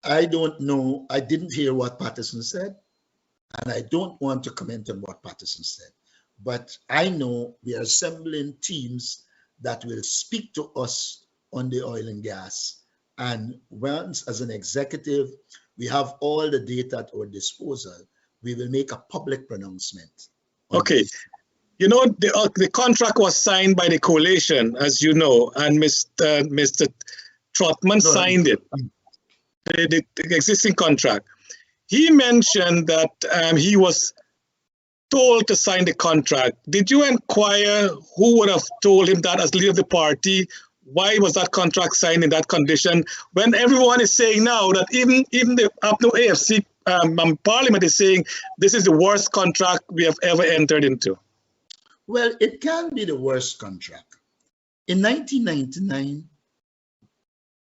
Speaker 2: I don't know. I didn't hear what Patterson said, and I don't want to comment on what Patterson said. But I know we are assembling teams that will speak to us on the oil and gas. And once, as an executive, we have all the data at our disposal, we will make a public pronouncement
Speaker 1: Okay. You know, the contract was signed by the coalition, as you know, and Mr. Trotman signed it, the existing contract. He mentioned that he was told to sign the contract. Did you inquire who would have told him that as leader of the party? Why was that contract signed in that condition? When everyone is saying now that even the UPNO AFC Parliament is saying this is the worst contract we have ever entered into.
Speaker 2: Well, it can be the worst contract. In 1999,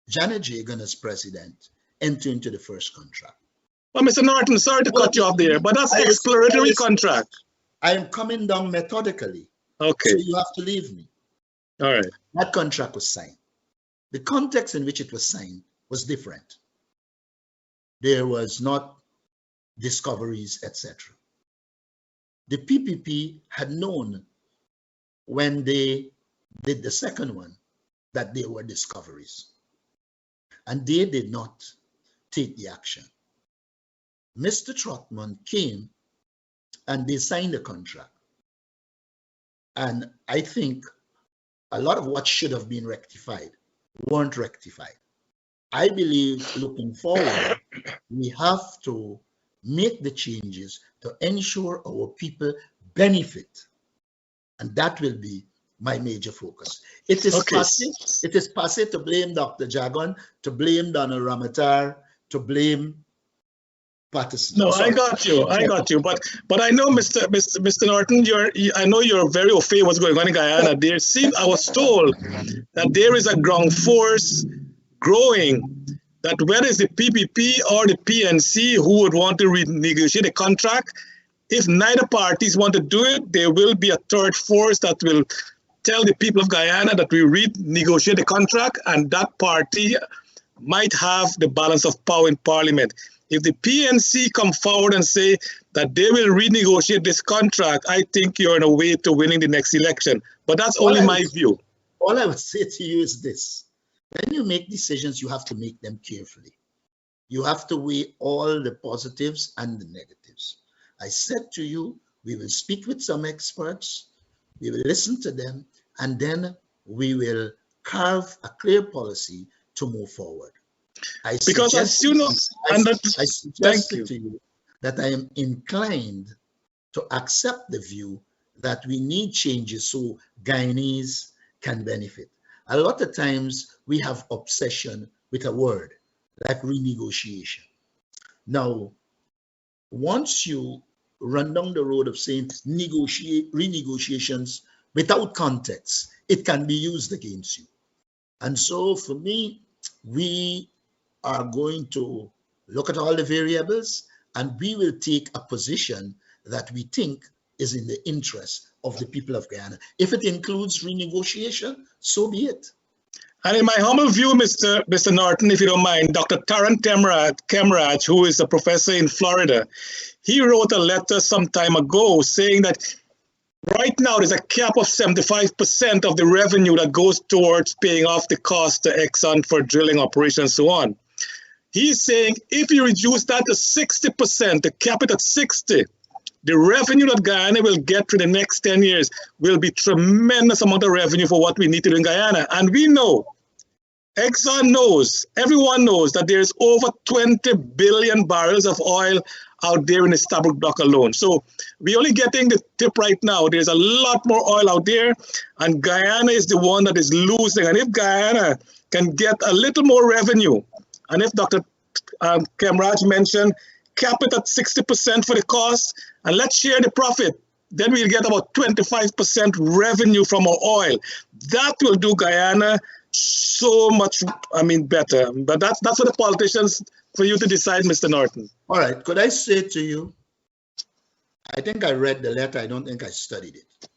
Speaker 2: Janet Jagan as president entered into the first contract.
Speaker 1: Well, Mr. Norton, sorry to cut you off there, but that's exploratory contract.
Speaker 2: I am coming down methodically.
Speaker 1: Okay.
Speaker 2: So you have to leave me.
Speaker 1: All right.
Speaker 2: That contract was signed. The context in which it was signed was different. There was not discoveries, etc. The PPP had known when they did the second one that there were discoveries, and they did not take the action. Mr. Trotman came and they signed the contract. And I think a lot of what should have been rectified weren't rectified. I believe looking forward, we have to make the changes to ensure our people benefit. And that will be my major focus. It is passé to blame Dr. Jagan, to blame Donald Ramatar, to blame Patterson.
Speaker 1: No, I got you. But I know, Mr. Norton, I know you're very au fait what's going on in Guyana. I was told that there is a ground force growing, that whether it's the PPP or the PNC who would want to renegotiate the contract, if neither parties want to do it, there will be a third force that will tell the people of Guyana that we renegotiate the contract, and that party might have the balance of power in Parliament. If the PNC come forward and say that they will renegotiate this contract, I think you're on a way to winning the next election. But that's only my view.
Speaker 2: All I would say to you is this. When you make decisions, you have to make them carefully. You have to weigh all the positives and the negatives. I said to you, we will speak with some experts, we will listen to them, and then we will carve a clear policy to move forward. I suggest to you that I am inclined to accept the view that we need changes so Guyanese can benefit. A lot of times we have obsession with a word like renegotiation. Now, once you run down the road of saying renegotiations without context, it can be used against you. And so for me, we are going to look at all the variables, and we will take a position that we think is in the interest of the people of Guyana. If it includes renegotiation, so be it.
Speaker 1: And in my humble view, Mr. Norton, if you don't mind, Dr. Tarrant Kemraj, who is a professor in Florida, he wrote a letter some time ago saying that right now there's a cap of 75% of the revenue that goes towards paying off the cost to Exxon for drilling operations and so on. He's saying if you reduce that to 60%, to cap it at 60, the revenue that Guyana will get for the next 10 years will be tremendous amount of revenue for what we need to do in Guyana. And we know, Exxon knows, everyone knows that there's over 20 billion barrels of oil out there in the Stabroek Block alone. So we're only getting the tip right now. There's a lot more oil out there, and Guyana is the one that is losing. And if Guyana can get a little more revenue, and if Dr. Kemraj mentioned, cap it at 60% for the cost, and let's share the profit, then we'll get about 25% revenue from our oil. That will do Guyana so much, better. But that's for the politicians, for you to decide, Mr. Norton.
Speaker 2: All right, could I say to you, I think I read the letter, I don't think I studied it.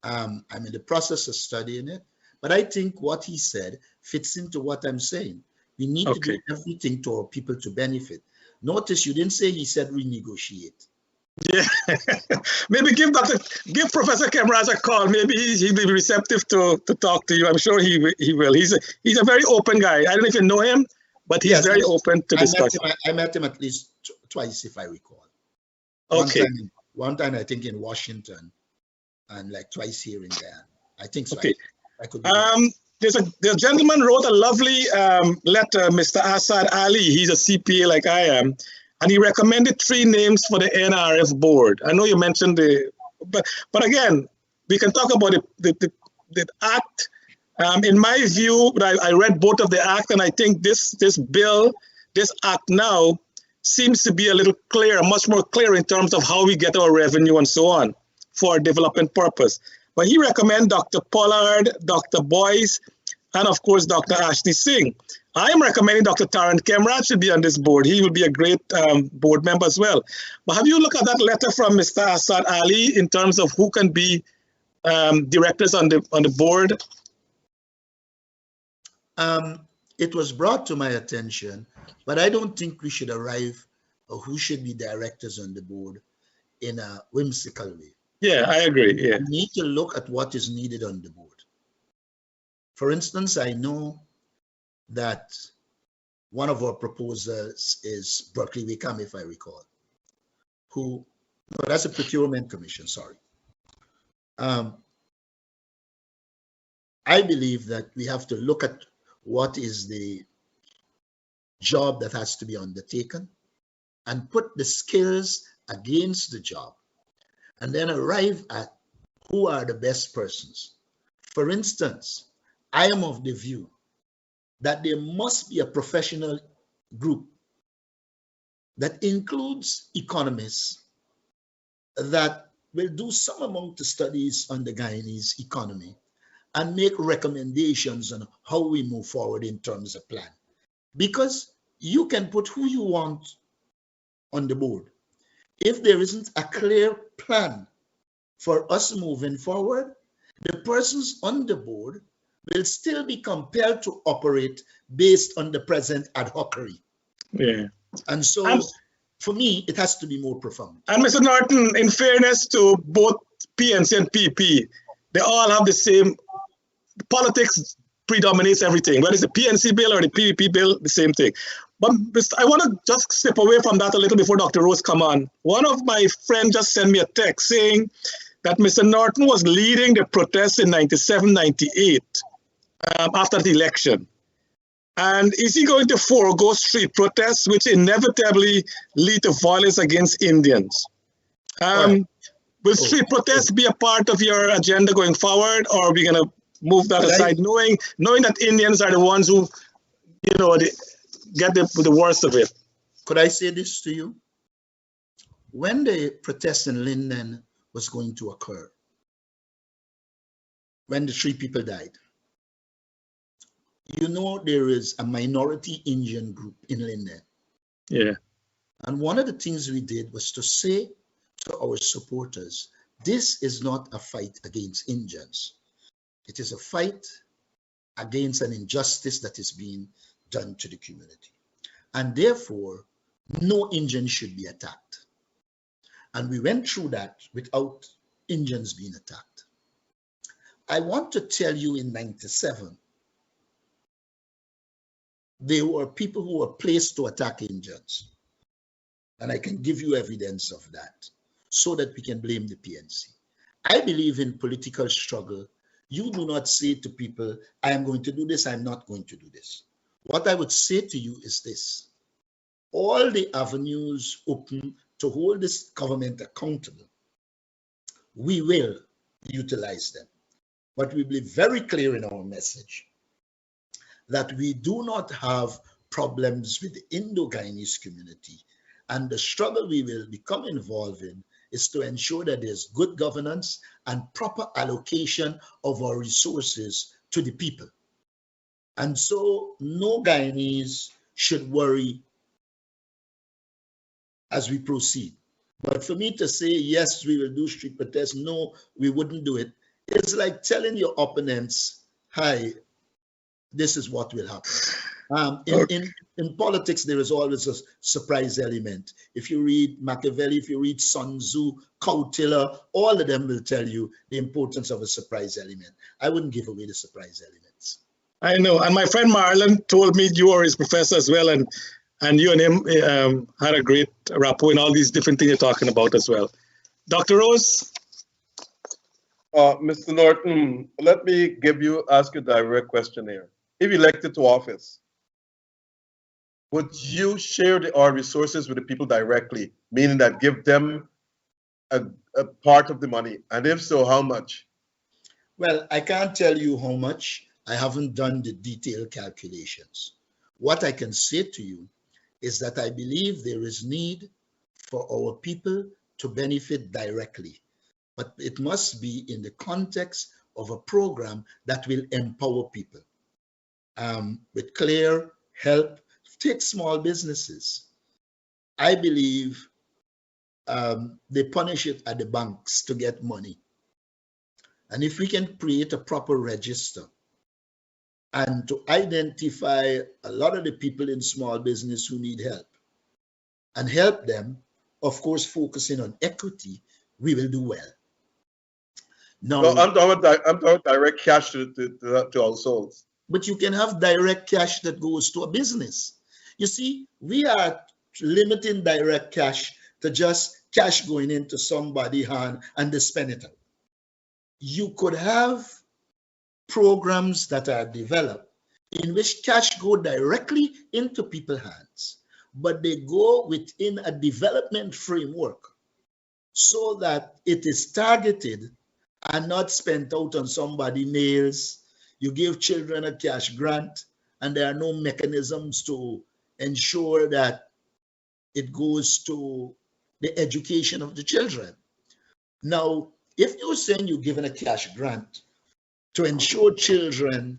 Speaker 2: I'm in the process of studying it, but I think what he said fits into what I'm saying. We need to do everything to our people to benefit. Notice you didn't say he said renegotiate.
Speaker 1: Yeah, maybe give Professor Kemraj a call. Maybe he'll be receptive to talk to you. I'm sure he will. He's a very open guy. I don't know if you know him, but he's very open to discussion.
Speaker 2: I met him at least twice, if I recall.
Speaker 1: Okay.
Speaker 2: one time I think in Washington, and like twice here in Guyana. I think so.
Speaker 1: Okay.
Speaker 2: I could be wrong.
Speaker 1: There's a gentleman wrote a lovely letter, Mr. Asad Ali. He's a CPA like I am, and he recommended 3 names for the NRF board. I know you mentioned but again, we can talk about the act. In my view, I read both of the act, and I think this act now seems to be a little clearer, much more clear in terms of how we get our revenue and so on for development purpose. But he recommends Dr. Pollard, Dr. Boyce, and of course, Dr. Ashley Singh. I am recommending Dr. Tarrant Kemrat should be on this board. He will be a great board member as well. But have you looked at that letter from Mr. Asad Ali in terms of who can be directors on the board?
Speaker 2: It was brought to my attention, but I don't think we should arrive or who should be directors on the board in a whimsical way.
Speaker 1: Yeah, I agree. Yeah.
Speaker 2: We need to look at what is needed on the board. For instance, I know that one of our proposals is Berkeley Wickham, if I recall, that's a procurement commission, sorry. I believe that we have to look at what is the job that has to be undertaken and put the skills against the job and then arrive at who are the best persons. For instance, I am of the view that there must be a professional group that includes economists that will do some amount of studies on the Guyanese economy and make recommendations on how we move forward in terms of plan. Because you can put who you want on the board. If there isn't a clear plan for us moving forward, the persons on the board will still be compelled to operate based on the present ad hocery.
Speaker 1: Yeah.
Speaker 2: And so for me, it has to be more profound.
Speaker 1: And Mr. Norton, in fairness to both PNC and PP, they all have the same, politics predominates everything, whether it's the PNC bill or the PPP bill, the same thing. But I want to just step away from that a little before Dr. Rose come on. One of my friends just sent me a text saying that Mr. Norton was leading the protests in 97, 98 after the election. And is he going to forego street protests, which inevitably lead to violence against Indians? Will street protests be a part of your agenda going forward, or are we going to move that aside, knowing that Indians are the ones who, they get the worst of it?
Speaker 2: Could I say this to you? When the protest in Linden was going to occur, when the 3 people died, there is a minority Indian group in Linden.
Speaker 1: Yeah.
Speaker 2: And one of the things we did was to say to our supporters, this is not a fight against Indians. It is a fight against an injustice that is being done to the community. And therefore, no Indian should be attacked. And we went through that without Indians being attacked. I want to tell you in 97, there were people who were placed to attack Indians. And I can give you evidence of that so that we can blame the PNC. I believe in political struggle. You do not say to people, I am going to do this, I'm not going to do this. What I would say to you is this: all the avenues open to hold this government accountable, we will utilize them. But we will be very clear in our message that we do not have problems with the Indo-Guyanese community. And the struggle we will become involved in is to ensure that there's good governance and proper allocation of our resources to the people. And so no Guyanese should worry as we proceed. But for me to say, yes, we will do street protests, no, we wouldn't do it, it's like telling your opponents, hi, this is what will happen. In politics, there is always a surprise element. If you read Machiavelli, if you read Sun Tzu, Kautilya, all of them will tell you the importance of a surprise element. I wouldn't give away the surprise elements.
Speaker 1: I know, and my friend Marlon told me you are his professor as well, and you and him had a great rapport in all these different things you're talking about as well. Dr. Rose?
Speaker 3: Mr. Norton, let me ask you a direct question here. If elected to office, would you share our resources with the people directly, meaning that give them a part of the money? And if so, how much?
Speaker 2: Well, I can't tell you how much. I haven't done the detailed calculations. What I can say to you is that I believe there is need for our people to benefit directly, but it must be in the context of a program that will empower people with clear help. Take small businesses. I believe they punish it at the banks to get money. And if we can create a proper register and to identify a lot of the people in small business who need help and help them, of course, focusing on equity, we will do well. Now,
Speaker 3: no, I'm talking about direct cash to households.
Speaker 2: But you can have direct cash that goes to a business. You see, we are limiting direct cash to just cash going into somebody's hand and they spend it out. You could have programs that are developed in which cash go directly into people's hands, but they go within a development framework so that it is targeted and not spent out on somebody's nails. You give children a cash grant and there are no mechanisms to ensure that it goes to the education of the children. Now, if you're saying you're given a cash grant to ensure children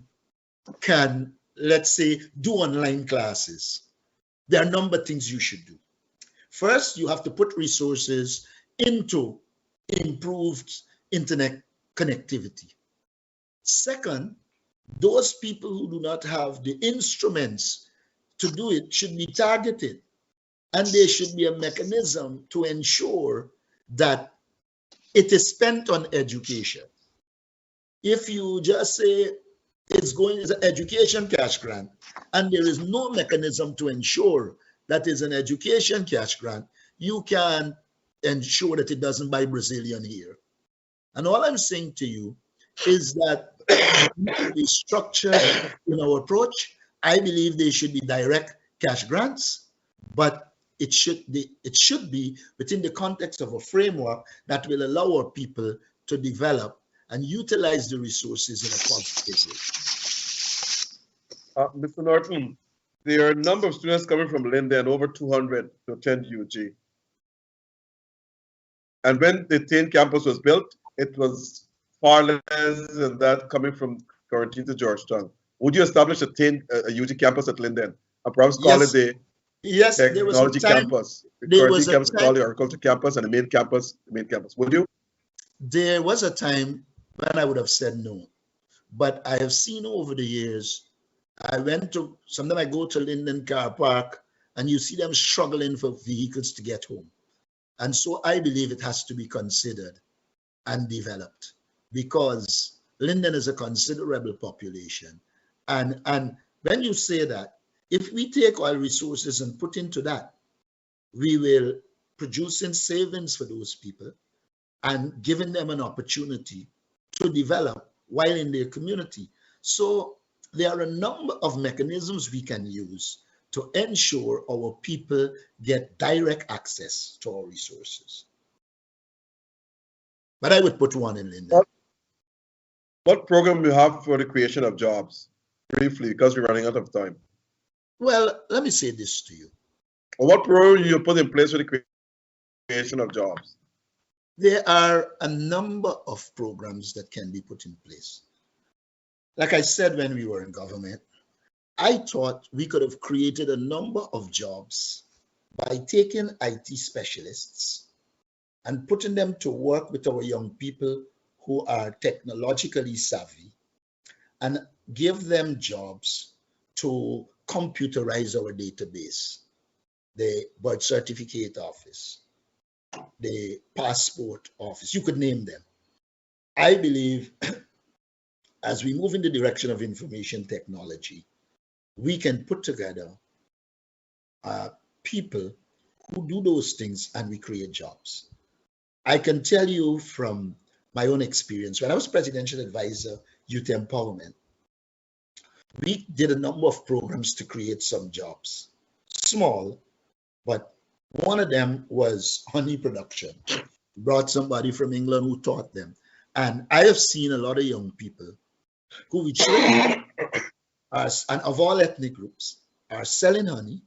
Speaker 2: can, let's say, do online classes, there are a number of things you should do. First, you have to put resources into improved internet connectivity. Second, those people who do not have the instruments to do it should be targeted, and there should be a mechanism to ensure that it is spent on education. If you just say it's going as an education cash grant and there is no mechanism to ensure that is an education cash grant, you can ensure that it doesn't buy Brazilian here. And all I'm saying to you is that the structure in our approach, I believe they should be direct cash grants, but it should be within the context of a framework that will allow our people to develop and utilize the resources in a positive way.
Speaker 3: Mr. Norton, there are a number of students coming from Linden, over 200 to attend UG. And when the Tain campus was built, it was far less than that coming from Quarantine to Georgetown. Would you establish a UG campus at Linden? And perhaps call it the technology campus. The Quarantine campus, call the agriculture campus, and the main campus, Would you?
Speaker 2: There was a time when I would have said no, but I have seen over the years, sometimes I go to Linden Car Park and you see them struggling for vehicles to get home. And so I believe it has to be considered and developed because Linden is a considerable population. And when you say that, if we take our resources and put into that, we will produce in savings for those people and giving them an opportunity to develop while in their community. So there are a number of mechanisms we can use to ensure our people get direct access to our resources. But I would put one in Linden.
Speaker 3: What program do you have for the creation of jobs? Briefly, because we're running out of time.
Speaker 2: Well, let me say this to you.
Speaker 3: What program do you put in place for the creation of jobs?
Speaker 2: There are a number of programs that can be put in place. Like I said, when we were in government, I thought we could have created a number of jobs by taking IT specialists and putting them to work with our young people who are technologically savvy and give them jobs to computerize our database, the birth certificate office, the passport office, you could name them. I believe as we move in the direction of information technology, we can put together people who do those things and we create jobs. I can tell you from my own experience, when I was presidential advisor, youth empowerment, we did a number of programs to create some jobs. Small, but one of them was honey production. Brought somebody from England who taught them. And I have seen a lot of young people who we train, and of all ethnic groups, are selling honey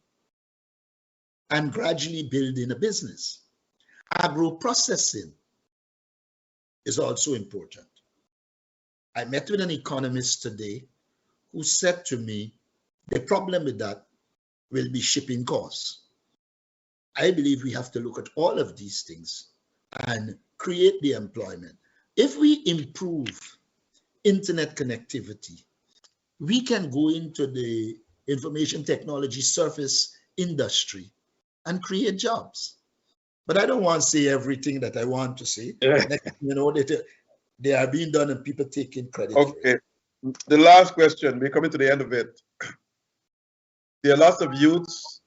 Speaker 2: and gradually building a business. Agro-processing is also important. I met with an economist today who said to me, the problem with that will be shipping costs. I believe we have to look at all of these things and create the employment. If we improve internet connectivity, we can go into the information technology surface industry and create jobs. But I don't want to say everything that I want to say. You know, they are being done and people taking credit.
Speaker 3: Okay. The last question, we're coming to the end of it. There are lots of youths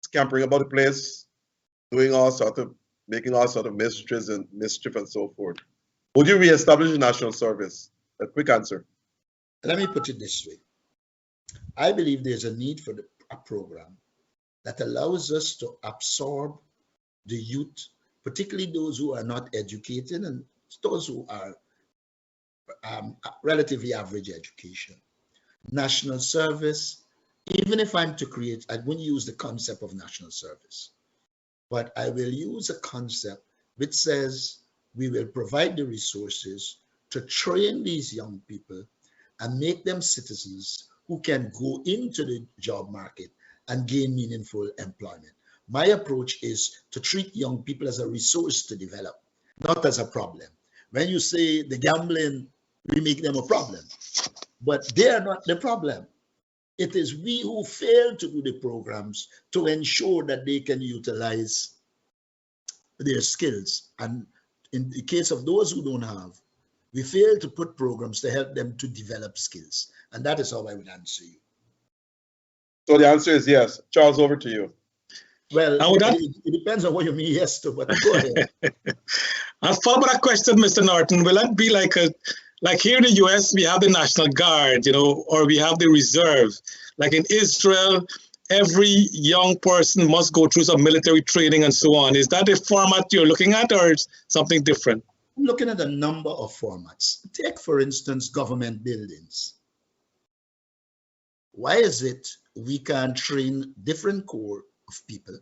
Speaker 3: scampering about the place, doing making all sort of mischief and so forth. Would you reestablish the national service? A quick answer.
Speaker 2: Let me put it this way. I believe there's a need for a program that allows us to absorb the youth, particularly those who are not educated and those who are relatively average education. National service, even if I'm to create, I wouldn't use the concept of national service, but I will use a concept which says we will provide the resources to train these young people and make them citizens who can go into the job market and gain meaningful employment. My approach is to treat young people as a resource to develop, not as a problem. When you say the gambling, we make them a problem, but they are not the problem. It is we who fail to do the programs to ensure that they can utilize their skills. And in the case of those who don't have, we fail to put programs to help them to develop skills. And that is how I would answer you.
Speaker 3: So the answer is yes. Charles, over to you.
Speaker 2: Well, it depends on what you mean yes to, but go ahead.
Speaker 1: I'll follow up that question, Mr. Norton. Will that be like here in the US, we have the National Guard, you know, or we have the reserve. Like in Israel, every young person must go through some military training and so on. Is that the format you're looking at, or something different?
Speaker 2: I'm looking at a number of formats. Take, for instance, government buildings. Why is it we can't train different corps of people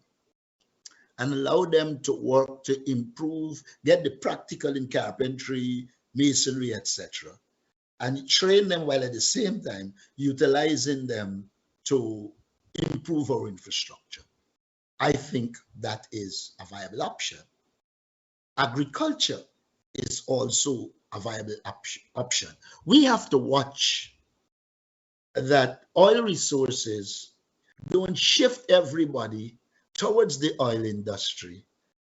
Speaker 2: and allow them to work to improve, get the practical in carpentry, masonry, etc., and train them while at the same time utilizing them to improve our infrastructure? I think that is a viable option. Agriculture is also a viable option. We have to watch that oil resources don't shift everybody towards the oil industry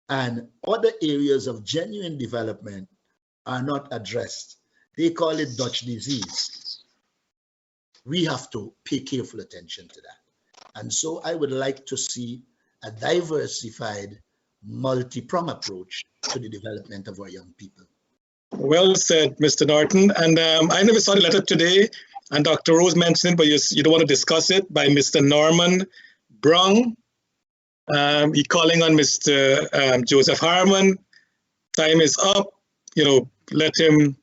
Speaker 2: and other areas of genuine development are not addressed. They call it Dutch disease. We have to pay careful attention to that. And so I would like to see a diversified, multi-pronged approach to the development of our young people.
Speaker 1: Well said, Mr. Norton. And I never saw the letter today, and Dr. Rose mentioned it, but you don't want to discuss it, by Mr. Norman Brung. He calling on Mr. Joseph Harmon. Time is up. You know, let him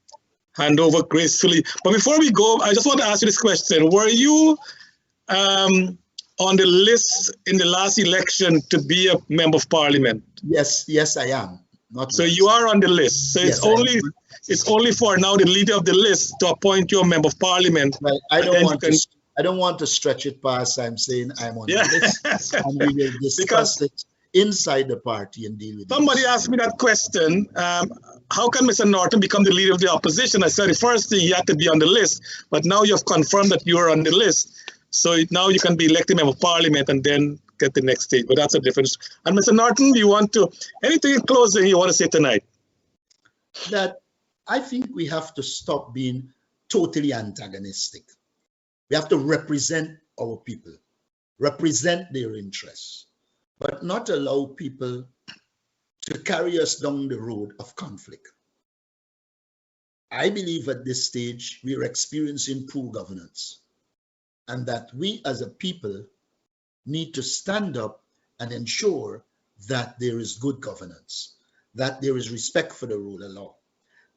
Speaker 1: hand over gracefully. But before we go, I just want to ask you this question. Were you on the list in the last election to be a member of parliament?
Speaker 2: Yes, I am.
Speaker 1: So you are on the list. So yes, it's only for now the leader of the list to appoint you a member of parliament.
Speaker 2: Well, I don't want to stretch it past. I'm saying I'm on the list, and we will discuss it inside the party and deal with it.
Speaker 1: Somebody asked me that question. How can Mr. Norton become the leader of the opposition? I said the first thing, he had to be on the list, but now you've confirmed that you are on the list. So now you can be elected member of parliament and then get the next stage, but that's a difference. And Mr. Norton, do you want to, anything in closing you want to say tonight?
Speaker 2: That I think we have to stop being totally antagonistic. We have to represent our people, represent their interests, but not allow people to carry us down the road of conflict. I believe at this stage we are experiencing poor governance, and that we as a people need to stand up and ensure that there is good governance, that there is respect for the rule of law,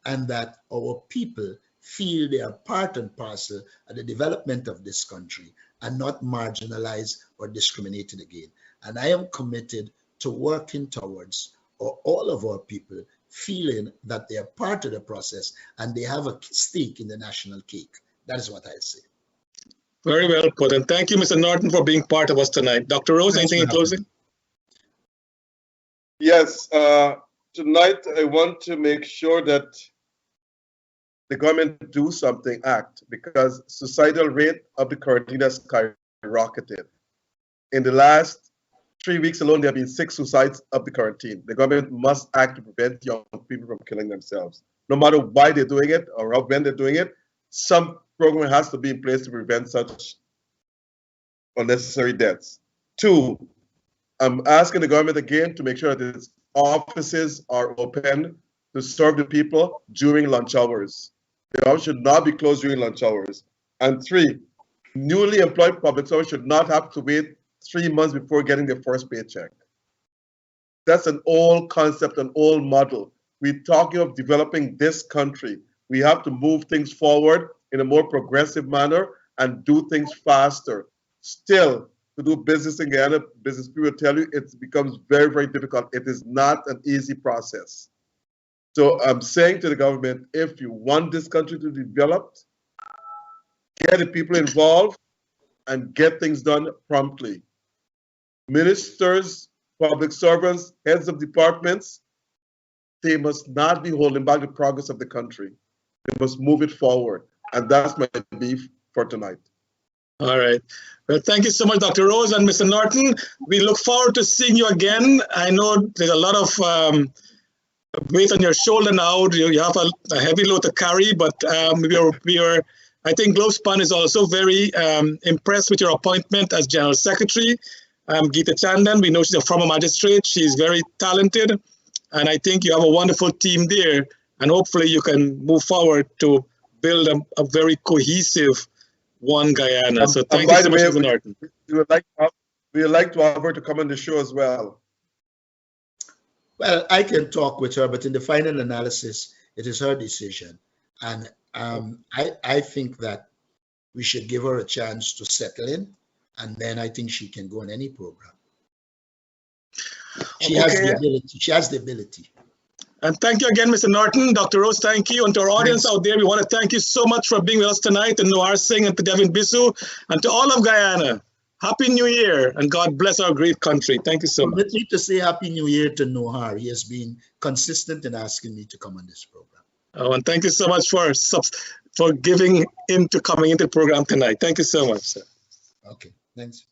Speaker 2: and that our people feel they are part and parcel of the development of this country and not marginalized or discriminated against. And I am committed to working towards all of our people feeling that they are part of the process and they have a stake in the national cake. That is what I say.
Speaker 1: Very well put. And thank you, Mr. Norton, for being part of us tonight. Dr. Rose, anything in closing?
Speaker 3: Yes, tonight I want to make sure that the government do something, act, because societal rate of the quarantine has skyrocketed. In the last 3 weeks alone, there have been 6 suicides of the quarantine. The government must act to prevent young people from killing themselves. No matter why they're doing it or when they're doing it, some program has to be in place to prevent such unnecessary deaths. 2, I'm asking the government again to make sure that its offices are open to serve the people during lunch hours. The office should not be closed during lunch hours. And 3, newly employed public servants should not have to wait 3 months before getting their first paycheck. That's an old concept, an old model. We're talking of developing this country. We have to move things forward in a more progressive manner and do things faster. Still, to do business in Guyana, business people tell you it becomes very, very difficult. It is not an easy process. So I'm saying to the government, if you want this country to develop, get the people involved and get things done promptly. Ministers, public servants, heads of departments, they must not be holding back the progress of the country. They must move it forward. And that's my beef for tonight.
Speaker 1: All right. Well, thank you so much, Dr. Rose and Mr. Norton. We look forward to seeing you again. I know there's a lot of weight on your shoulder now. You have a heavy load to carry, but I think Globespan is also very impressed with your appointment as General Secretary. Geeta Chandan, we know she's a former magistrate. She's very talented, and I think you have a wonderful team there, and hopefully you can move forward to build a very cohesive One Guyana. So thank you so much, Mr. Norton.
Speaker 3: We would like to have her to come on the show as well.
Speaker 2: Well, I can talk with her, but in the final analysis, it is her decision. And I think that we should give her a chance to settle in, and then I think she can go on any program. She has the ability. She has the ability.
Speaker 1: And thank you again, Mr. Norton. Dr. Rose, thank you. And to our audience out there, we want to thank you so much for being with us tonight, and Nohar Singh and to Devin Bisu, and to all of Guyana. Happy New Year, and God bless our great country. Thank you so much.
Speaker 2: Let me to say Happy New Year to Nohar. He has been consistent in asking me to come on this program.
Speaker 1: Oh, and thank you so much for giving in to coming into the program tonight. Thank you so much, sir.
Speaker 2: Okay, thanks.